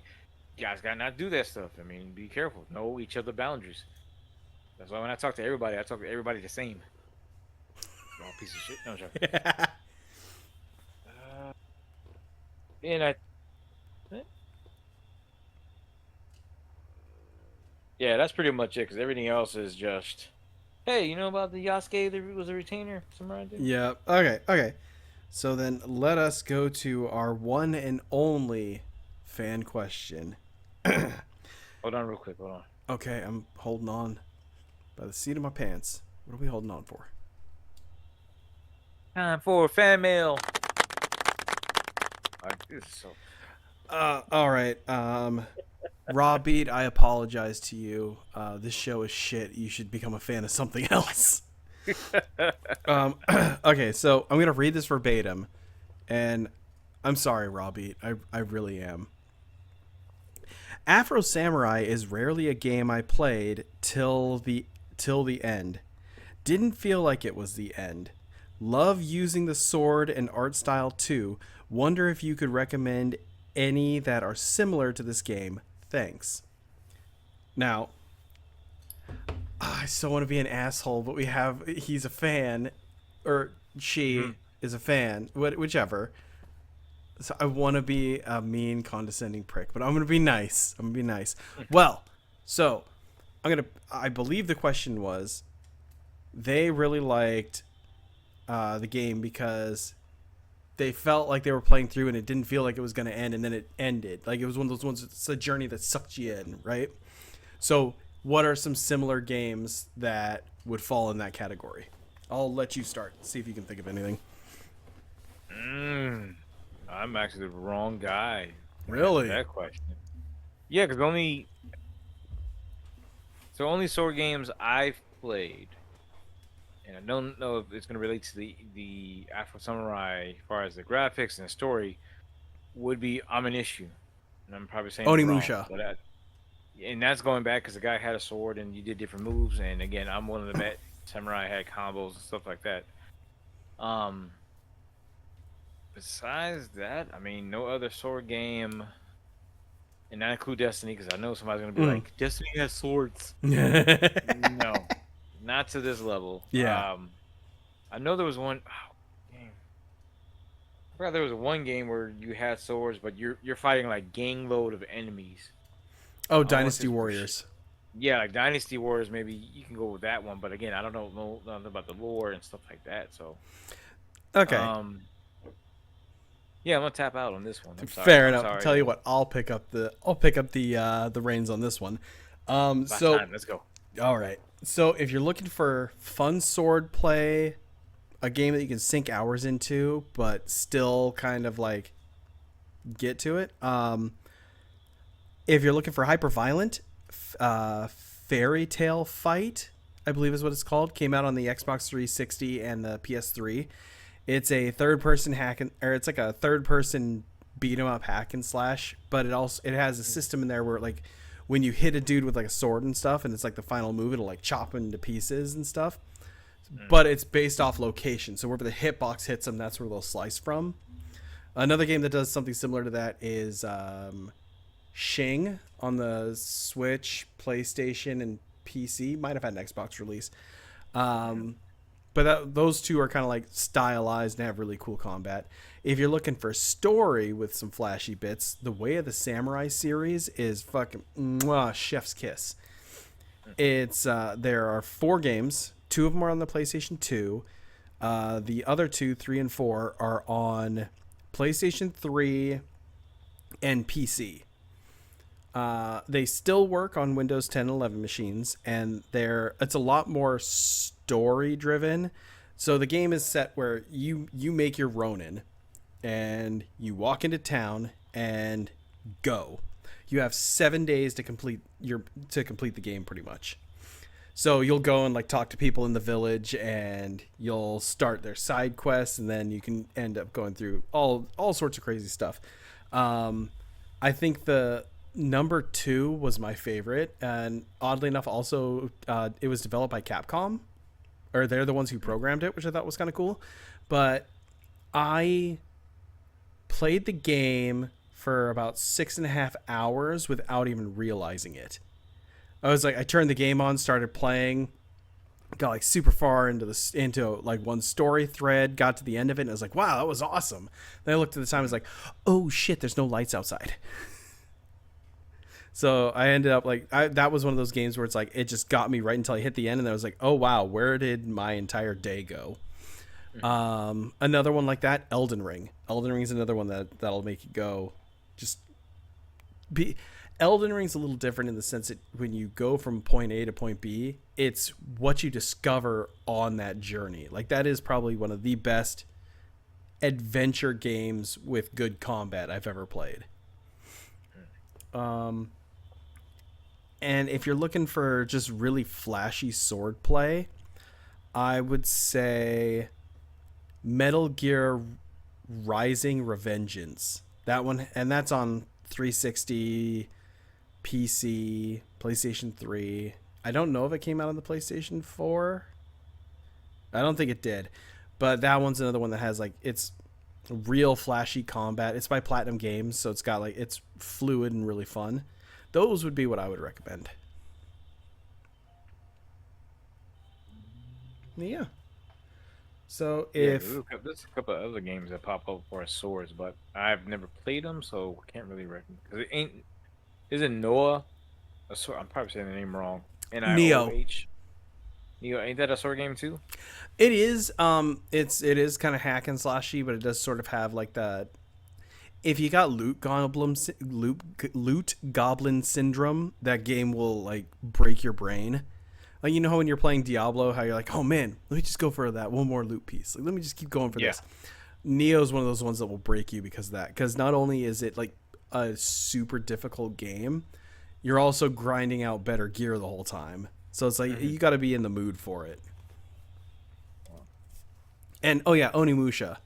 guys got to not do that stuff. I mean, be careful. Know each other boundaries. That's why when I talk to everybody, I talk to everybody the same. You're all piece of shit. No, I'm joking. And yeah, that's pretty much it. Because everything else is just, hey, you know about the Yasuke that was a retainer? Somewhere right there? Yeah. Okay. So then let us go to our one and only fan question. Hold on real quick. Hold on. Okay, I'm holding on by the seat of my pants. What are we holding on for? Time for fan mail. This is so... all right. Raw Beat, I apologize to you. This show is shit. You should become a fan of something else. Okay, so I'm gonna read this verbatim, and I'm sorry, Raw Beat. I really am. Afro Samurai is rarely a game I played till the end. Didn't feel like it was the end. Love using the sword and art style too. Wonder if you could recommend any that are similar to this game. Thanks. Now, I still want to be an asshole, but he's a fan, or she is a fan, whichever. So I want to be a mean, condescending prick, but I'm going to be nice. I'm going to be nice. Well, so I believe the question was, they really liked the game because they felt like they were playing through and it didn't feel like it was going to end, and then it ended. Like it was one of those ones, it's a journey that sucked you in, right? So what are some similar games that would fall in that category? I'll let you start. See if you can think of anything. I'm actually the wrong guy. Really? That question. Yeah, because only sword games I've played, and I don't know if it's going to relate to the Afro Samurai as far as the graphics and the story, would be Issue. And I'm probably saying it wrong, Onimusha. and that's going back because the guy had a sword and you did different moves. And again, I'm one of the samurai had combos and stuff like that. Besides that, I mean, no other sword game, and not include Destiny, because I know somebody's gonna be like, Destiny has swords. No, not to this level. Yeah. I know there was one game. I forgot there was one game where you had swords, but you're fighting like gang load of enemies. Oh, Dynasty Warriors. Yeah, like Dynasty Warriors. Maybe you can go with that one, but again, I don't know nothing about the lore and stuff like that. So, okay. Yeah, I'm gonna tap out on this one. I'm sorry. Fair enough. Sorry. Tell you what, I'll pick up the reins on this one. Last time. Let's go. All right. So if you're looking for fun sword play, a game that you can sink hours into, but still kind of like get to it. If you're looking for hyper violent, Fairy Tale Fight, I believe is what it's called, came out on the Xbox 360 and the PS3. It's a third-person it's like a third-person beat 'em up hack and slash, but it has a system in there where like when you hit a dude with like a sword and stuff, and it's like the final move, it'll like chop him into pieces and stuff. But it's based off location, so wherever the hitbox hits them, that's where they'll slice from. Another game that does something similar to that is Shing on the Switch, PlayStation, and PC. Might have had an Xbox release. But those two are kind of like stylized and have really cool combat. If you're looking for story with some flashy bits, the Way of the Samurai series is fucking chef's kiss. It's there are 4 games. 2 of them are on the PlayStation 2. The other 2, 3 and 4, are on PlayStation 3 and PC. They still work on Windows 10 and 11 machines, and it's a lot more story driven. So the game is set where you make your Ronin and you walk into town and go. You have 7 days to complete the game pretty much. So you'll go and like talk to people in the village, and you'll start their side quests, and then you can end up going through all sorts of crazy stuff. I think the number 2 was my favorite, and oddly enough, also it was developed by Capcom, or they're the ones who programmed it, which I thought was kind of cool. But I played the game for about 6.5 hours without even realizing it. I turned the game on, started playing, got like super far into like one story thread, got to the end of it, and I was like, wow, that was awesome. Then I looked at the time, I was like, oh shit, there's no lights outside. So I ended up that was one of those games where it's like, it just got me right until I hit the end, and I was like, oh wow, where did my entire day go? Another one like that, Elden Ring. Elden Ring is another one that'll make you go Elden Ring's a little different in the sense that when you go from point A to point B, it's what you discover on that journey. Like, that is probably one of the best adventure games with good combat I've ever played. And if you're looking for just really flashy sword play, I would say Metal Gear Rising: Revengeance. That one, and that's on 360, PC, PlayStation 3. I don't know if it came out on the PlayStation 4. I don't think it did. But that one's another one that has like it's real flashy combat. It's by Platinum Games, so it's got like it's fluid and really fun. Those would be what I would recommend. Yeah. So if there's a couple of other games that pop up for swords, but I've never played them, so can't really recommend. Because it ain't. Is it Noah? A sword? I'm probably saying the name wrong. Nioh. Neo, ain't that a sword game too? It is. It is kind of hack and slashy, but it does sort of have like the. If you got loot goblin syndrome, that game will like break your brain. Like, you know how when you're playing Diablo, how you're like, oh man, let me just go for that one more loot piece. Like, let me just keep going for this. Neo's one of those ones that will break you because of that. Because not only is it like a super difficult game, you're also grinding out better gear the whole time. So it's like you got to be in the mood for it. And oh yeah, Onimusha,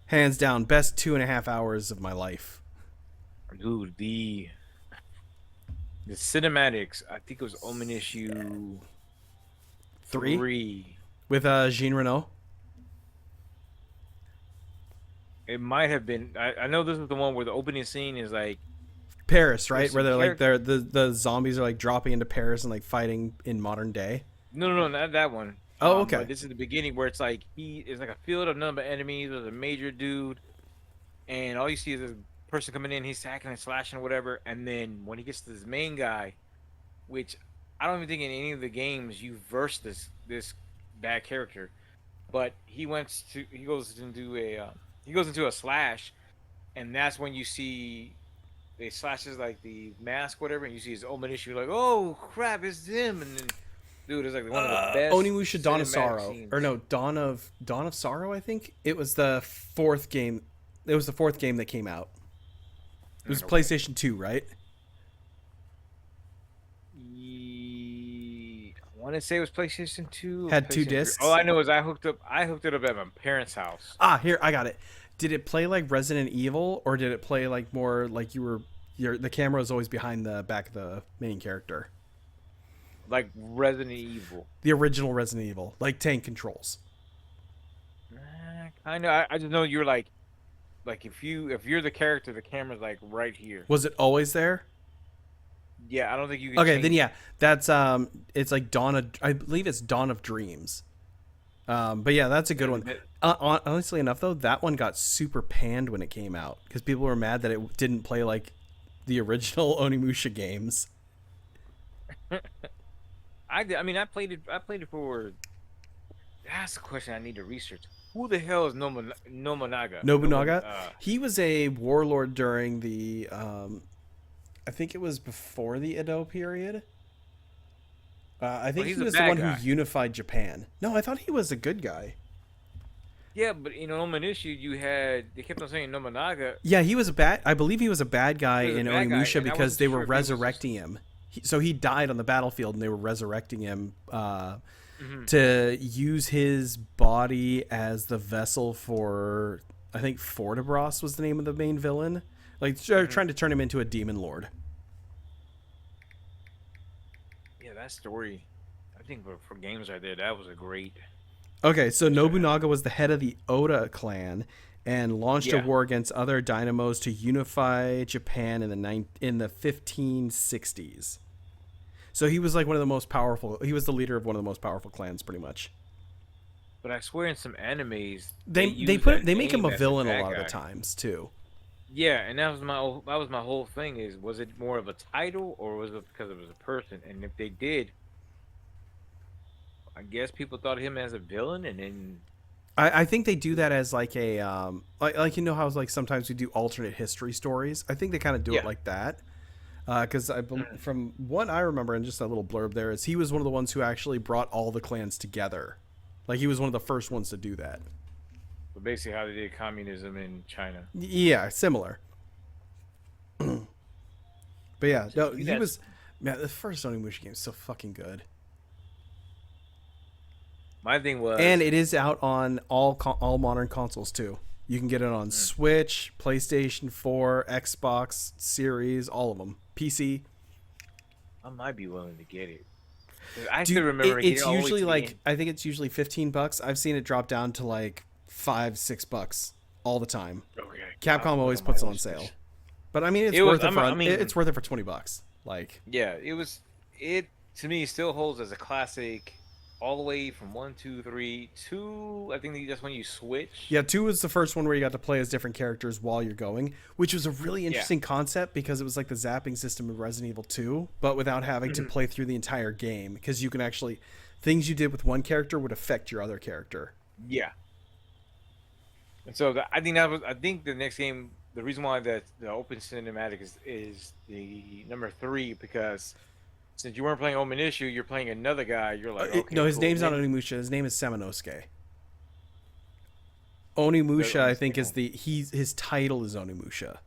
hands down, best 2.5 hours of my life. Dude, the cinematics, I think it was Omen issue 3 with Jean Reno. It might have been. I know this is the one where the opening scene is like Paris, right? Where the zombies are like dropping into Paris and like fighting in modern day. No, not that one. Oh, okay. But this is the beginning where it's like it's like a field of number of enemies. There's a major dude, and all you see is this person coming in. He's hacking and slashing or whatever. And then when he gets to this main guy, which I don't even think in any of the games you verse this bad character, but he goes into a slash, and that's when you see they slashes like the mask, whatever, and you see his Omen issue, like, oh crap, it's him, and then dude, it's like one of the best. Onimusha Dawn of Sorrow, scenes. or no, Dawn of Sorrow. I think it was the fourth game. It was the fourth game that came out. It was PlayStation 2, right? I want to say it was PlayStation 2. Had 2 discs. All I know is I hooked it up at my parents' house. Here, I got it. Did it play like Resident Evil, or did it play like more like the camera was always behind the back of the main character? Like Resident Evil. The original Resident Evil, like tank controls. I know. I just know you're like if you're the character, the camera's like right here. Was it always there? Yeah, I don't think you can. Okay, then yeah, that's it's like I believe it's Dawn of Dreams. But yeah, that's a good one. Honestly enough, though, that one got super panned when it came out because people were mad that it didn't play like the original Onimusha games. I played it for. That's the question I need to research. Who the hell is Nobunaga? Nobunaga? He was a warlord during the I think it was before the Edo period. I think he was the one who unified Japan. No, I thought he was a good guy. Yeah, but in Omen issue, they kept on saying Nobunaga. Yeah, I believe he was a bad guy in Onimusha because they were resurrecting him. So he died on the battlefield, and they were resurrecting him to use his body as the vessel for, I think Fortibras was the name of the main villain. Like, they're trying to turn him into a demon lord. Yeah, that story, I think for games I did, that was a great... Okay, so Nobunaga was the head of the Oda clan and launched a war against other dynamos to unify Japan in the 1560s. So he was like one of the most powerful. He was the leader of one of the most powerful clans, pretty much. But I swear, in some animes, they make him a villain a lot of the times too. Yeah, and that was my whole thing. Was it more of a title, or was it because it was a person? And if they did, I guess people thought of him as a villain, and then I think they do that as like a like you know how like sometimes we do alternate history stories. I think they kind of do it like that. Because from what I remember, and just a little blurb there, is he was one of the ones who actually brought all the clans together. Like, he was one of the first ones to do that. So basically how they did communism in China. Yeah, similar. But yeah, no, he was... Man, the first Onimusha game is so fucking good. My thing was... And it is out on all modern consoles, too. You can get it on Switch, PlayStation 4, Xbox Series, all of them. PC. I might be willing to get it. 'Cause I still Dude, remember getting it's all the way usually to the like end. I think it's usually $15. I've seen it drop down to like $5, $6 all the time. Okay, I'll have Capcom to put always on my puts it on wish sale, list. but I mean It was. I it's mean, worth it for $20. Like, yeah, it was. It to me still holds as a classic, all the way from one, two, three, two. I think that's when you switch. yeah, 2 was the first one where you got to play as different characters while you're going, which was a really Yeah. interesting concept because it was like the zapping system of Resident Evil 2, but without having to Mhm. play through the entire game because you can actually things you did with one character would affect your other character. Yeah. And so I think that was. I think the next game. The reason why that the open cinematic is the number three because since you weren't playing Ominishu, you're playing another guy. You're like, No, okay, his cool. name's not Then Onimusha. His name is Samanosuke. the Onimusha, on the I think, second is one. his title is Onimusha.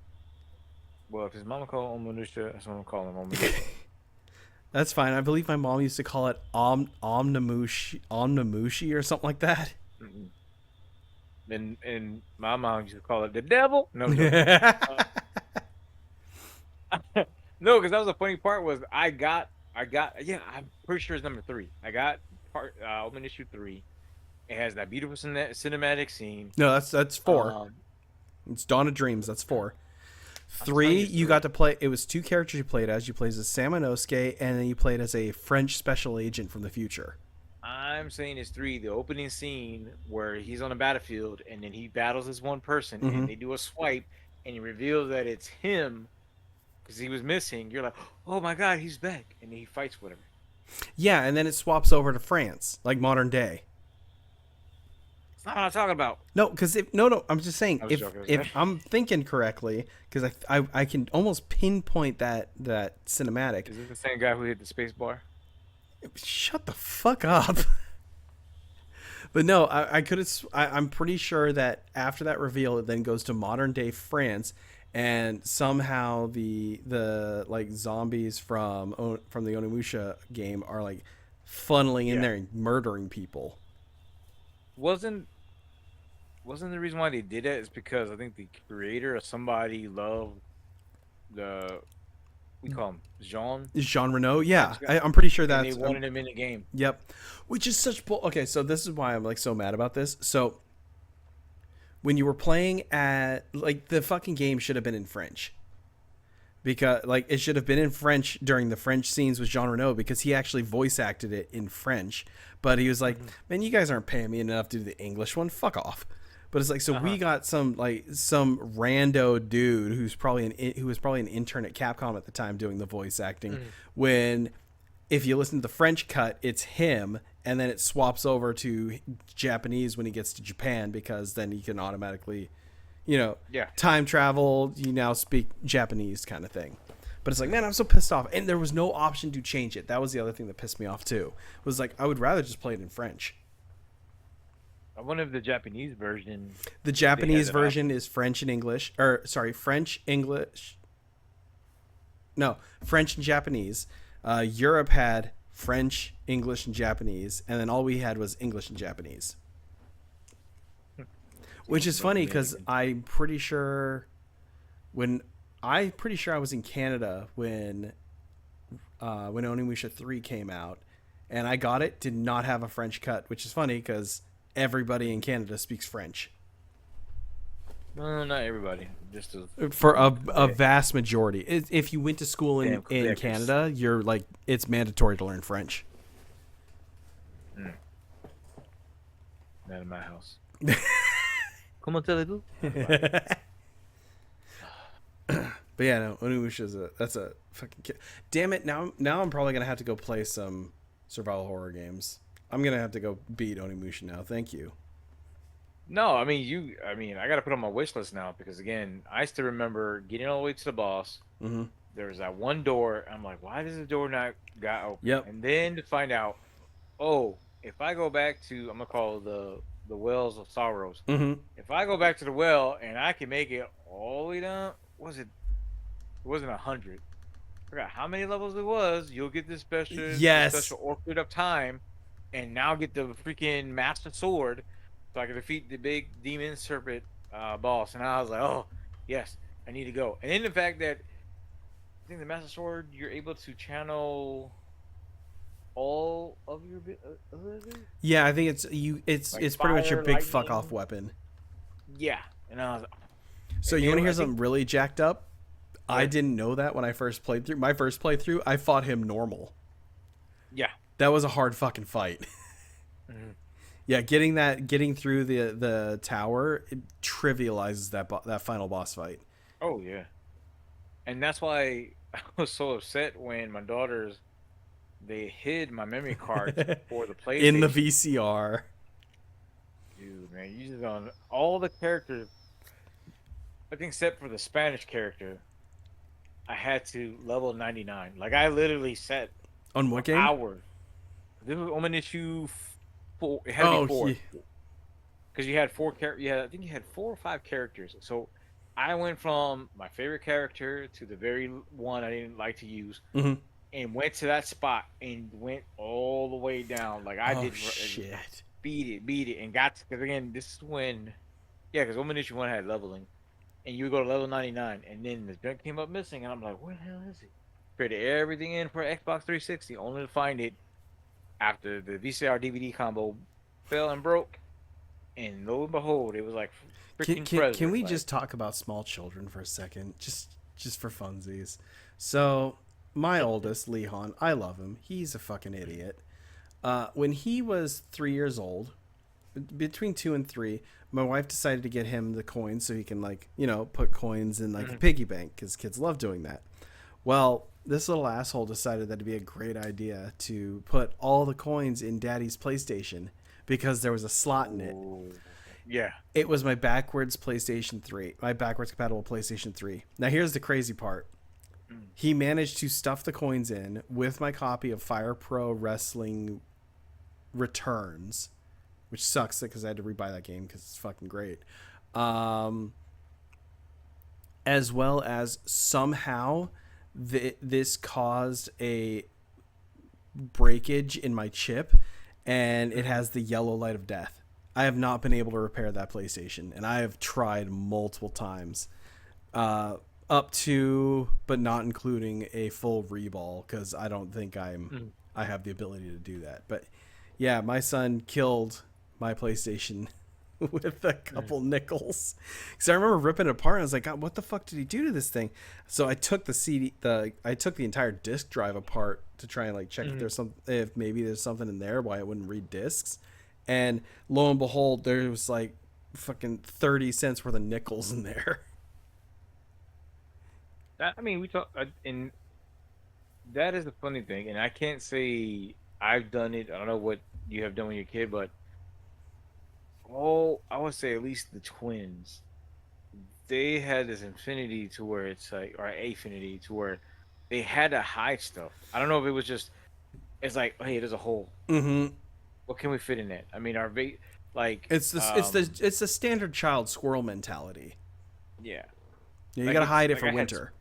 Well, if his mama called Ominishu, that's what I'm calling him Ominishu. That's fine. I believe my mom used to call it Omnamushi or something like that. Mm-mm. And my mom used to call it the devil. No I'm joking. Uh, no, because that was the funny part was I got yeah I'm pretty sure it's number three. I got part Open Issue 3. It has that beautiful cinematic scene. No, that's 4. Um, It's Dawn of Dreams. That's 4. I'm telling 3, you, it's you got three. to play. It was 2 characters you played as. You played as Samanosuke, and then you played as a French special agent from the future. I'm saying it's three. The opening scene where he's on a battlefield and then he battles this one person Mm-hmm. and they do a swipe and he reveals that it's him because he was missing. You're like, oh my god, he's back, and he fights with him. Yeah, and then it swaps over to France, like modern day. That's not what I'm talking about. No, because if no, I'm just saying I was if joking. I'm thinking correctly, because I can almost pinpoint that cinematic. Is this the same guy who hit the space bar? Shut the fuck up. But no, I could have. I'm pretty sure that after that reveal, it then goes to modern day France, and somehow the like zombies from the Onimusha game are like funneling in Yeah. there and murdering people. Wasn't wasn't the reason why they did it is because I think the creator or somebody loved the we call him Jean, Is Jean Reno? Yeah, French guy, I'm pretty sure and they that's. wanted him in the game. Yep, which is such bull. Okay, so this is why I'm like so mad about this. So when you were playing at like the fucking game should have been in French because like it should have been in French during the French scenes with Jean Reno because he actually voice acted it in French, but he was like, "Man, you guys aren't paying me enough to do the English one. Fuck off." But it's like so we got some rando dude who was probably an intern at Capcom at the time doing the voice acting when if you listen to the French cut, it's him, and then it swaps over to Japanese when he gets to Japan because then he can automatically, Yeah. time travel. You now speak Japanese kind of thing. But it's like, man, I'm so pissed off, and there was no option to change it. That was the other thing that pissed me off too. Was like, I would rather just play it in French. I wonder if the Japanese version, The if they had Japanese that version option. is French and English, or sorry, French, English. No, French and Japanese. Europe had French, English, and Japanese, and then all we had was English and Japanese. Which is funny because I'm pretty sure I was in Canada when Onimusha 3 came out, and I got it. Did not have a French cut, which is funny because everybody in Canada speaks French. No, not everybody. Just a For a yeah. vast majority. If you went to school in Damn Quebecers. Canada, you're like it's mandatory to learn French. Not in my house. Comment allez-vous? But yeah, no, Onimusha that's a fucking damn it. Now I'm probably gonna have to go play some survival horror games. I'm gonna have to go beat Onimusha now. Thank you. No, I mean I gotta put on my wish list now because again, I still remember getting all the way to the boss. Mm-hmm. There was that one door. I'm like, why does the door not got open? Yep. And then to find out, oh, if I go back to I'm gonna call it the wells of sorrows. Mm-hmm. If I go back to the well and I can make it all the way down, it wasn't 100. Forgot how many levels it was. You'll get this Yes. special orchid of time, and now get the freaking master sword, so I can defeat the big demon serpent boss. And I was like, oh yes, I need to go. And then the fact that think the Master Sword, you're able to channel all of your abilities, Yeah, I think it's you. like It's pretty much your fire, big fuck off lightning. weapon. Yeah, and I was, So you want to hear I think, something really jacked up? I yeah, didn't know that when I first played through. My first playthrough, I fought him normal. yeah. That was a hard fucking fight. Mhm. Yeah, getting through the tower, it trivializes that final boss fight. Oh yeah, and that's why I was so upset when my daughters they hid my memory cards for the In the PlayStation. VCR. Dude, man, you just on all the characters. I think except for the Spanish character, I had to level 99. Like I literally sat On for what game? hours. This was Omen issue four. It had to be Oh, four because you had four characters. Yeah, I think you had 4 or 5 characters. So I went from my favorite character to the very one I didn't like to use, hmm and went to that spot and went all the way down. Like I oh did, shit. beat it, and got because again, this is when yeah, because Omen issue one had leveling, and you would go to level 99, and then the junk came up missing, and I'm like, where the hell is it? Traded everything in for Xbox 360, only to find it after the VCR DVD combo fell and broke, and lo and behold, it was like freaking Can treasure. we Like, just talk about small children for a second? Just for funsies. So my oldest, Lehan, I love him. He's a fucking idiot. When he was 3 years old, between 2 and 3, my wife decided to get him the coins so he can put coins in like a piggy bank because kids love doing that. Well, this little asshole decided that it'd be a great idea to put all the coins in Daddy's PlayStation because there was a slot in it. ooh, yeah, It was my backwards PlayStation 3, my backwards compatible PlayStation 3. Now here's the crazy part. He managed to stuff the coins in with my copy of Fire Pro Wrestling Returns, which sucks because I had to rebuy that game because it's fucking great. As well as somehow this caused a breakage in my chip, and it has the yellow light of death. I have not been able to repair that PlayStation, and I have tried multiple times, up to but not including a full reball because I don't think I have the ability to do that. But yeah, my son killed my PlayStation with a couple nickels because I remember ripping it apart and I was like, God, what the fuck did he do to this thing? So I took I took the entire disk drive apart to try and like check if maybe there's something in there why it wouldn't read discs, and lo and behold, there was like fucking 30 cents worth of nickels in there. that, I mean, we talk, and that is the funny thing, and I can't say I've done it. I don't know what you have done with your kid, but I would say at least the twins, they had this infinity to where it's like, or affinity to where they had to hide stuff. I don't know if it was just, it's like, hey, there's a hole. Mm-hmm. What can we fit in that? I mean, like, It's the standard child squirrel mentality. yeah, You like gotta it's hide it like for winter.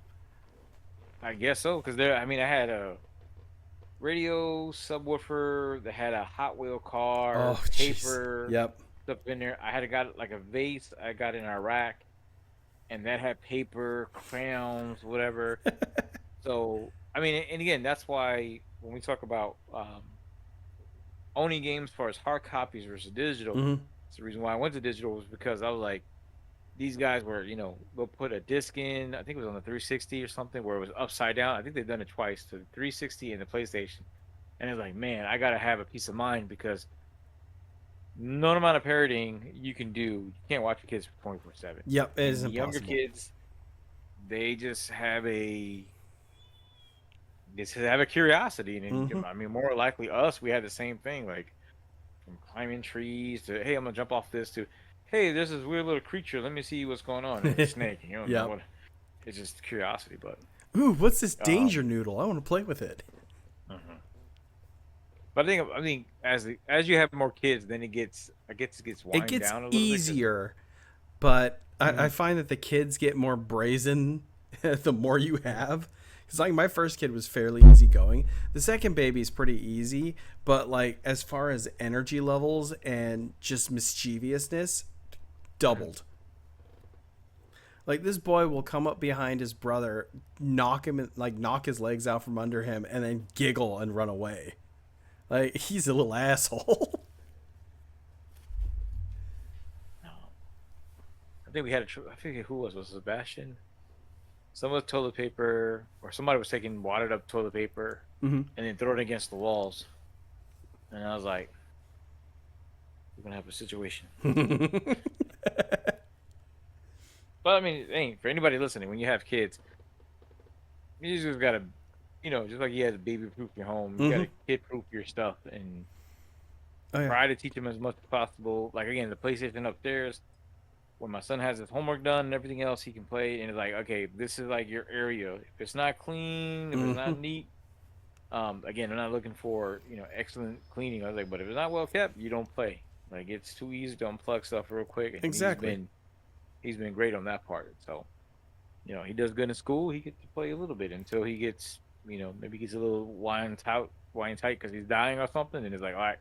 I guess so, because there. I mean, I had a radio subwoofer that had a Hot Wheel car, Oh, jeez. paper Yep. stuff in there. I had got like a vase I got in Iraq, and that had paper, crayons, whatever. So I mean, and again, that's why when we talk about owning games as far as hard copies versus digital, Mm-hmm. it's the reason why I went to digital was because I was like, these guys were, they'll put a disc in. I think it was on the 360 or something where it was upside down. I think they've done it twice to the 360 and the PlayStation. And it's like, man, I gotta have a peace of mind because no amount of parroting you can do, you can't watch your kids 24/7. Yep. It is And the younger impossible. kids, they just have a curiosity, and Mm-hmm. I mean, more likely us, we had the same thing, like from climbing trees to hey, I'm gonna jump off this to hey, there's this weird little creature. Let me see what's going on. And it's a snake. And you don't know Yep. what. It's just curiosity, but Ooh, what's this um, danger noodle? I want to play with it. mhm. But I think as you have more kids, then I guess it gets It wind gets down a little bit. easier, but I Mhm. find that the kids get more brazen the more you have. Because like my first kid was fairly easygoing. The second baby is pretty easy, but like as far as energy levels and just mischievousness, doubled. Like this boy will come up behind his brother, knock him, like knock his legs out from under him, and then giggle and run away. Like he's a little asshole. I think we had I forget who was Sebastian. Some was toilet paper, or somebody was taking wadded up toilet paper Mm-hmm. and then throw it against the walls. And I was like, we're gonna have a situation. But I mean, hey, for anybody listening, when you have kids, you just gotta, just like you had to baby-proof your home, you gotta kid-proof your stuff and try to teach them as much as possible. Like again, the PlayStation upstairs, when my son has his homework done and everything else, he can play. And it's like, okay, this is like your area. If it's not clean, if it's not neat, again, I'm not looking for excellent cleaning. I was like, but if it's not well kept, you don't play. Like it's too easy to unplug stuff real quick. And Exactly. he's been great on that part. So, he does good in school. He gets to play a little bit until he gets, maybe gets a little wine tight because he's dying or something. And it's like, all right,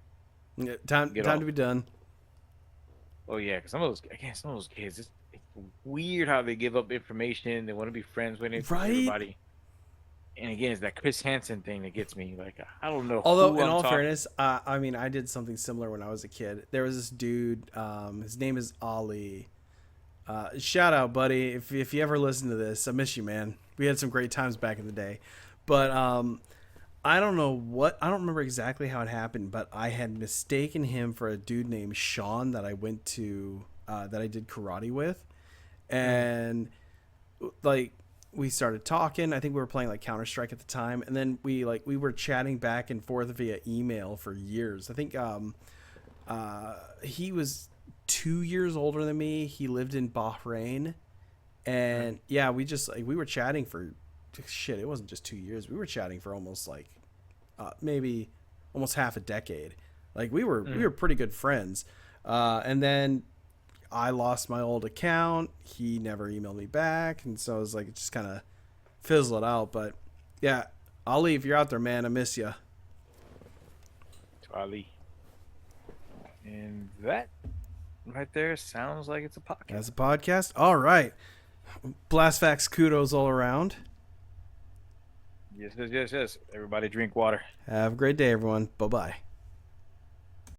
Yeah, time to be done. Oh yeah, because some of those kids, it's weird how they give up information. They want to be friends with everybody. And again, it's that Chris Hansen thing that gets me. Like I don't know. Although, in all fairness, I mean, I did something similar when I was a kid. There was this dude. His name is Ali. Shout out, buddy. If you ever listen to this, I miss you, man. We had some great times back in the day. But I don't remember exactly how it happened, but I had mistaken him for a dude named Sean that I went to, that I did karate with. And like, we started talking. I think we were playing like Counter-Strike at the time. And then we were chatting back and forth via email for years. I think, he was 2 years older than me. He lived in Bahrain. And yeah, we were chatting for, shit, it wasn't just 2 years. We were chatting for almost like maybe almost half a decade. Like we were pretty good friends. And then I lost my old account. He never emailed me back, and so I was like, it just kind of fizzled out. But yeah, Ali, if you're out there, man, I miss you. To Ali. And that right there sounds like it's a podcast. That's a podcast. All right, Blast Facts kudos all around. Yes. Everybody drink water. Have a great day, everyone. Bye-bye.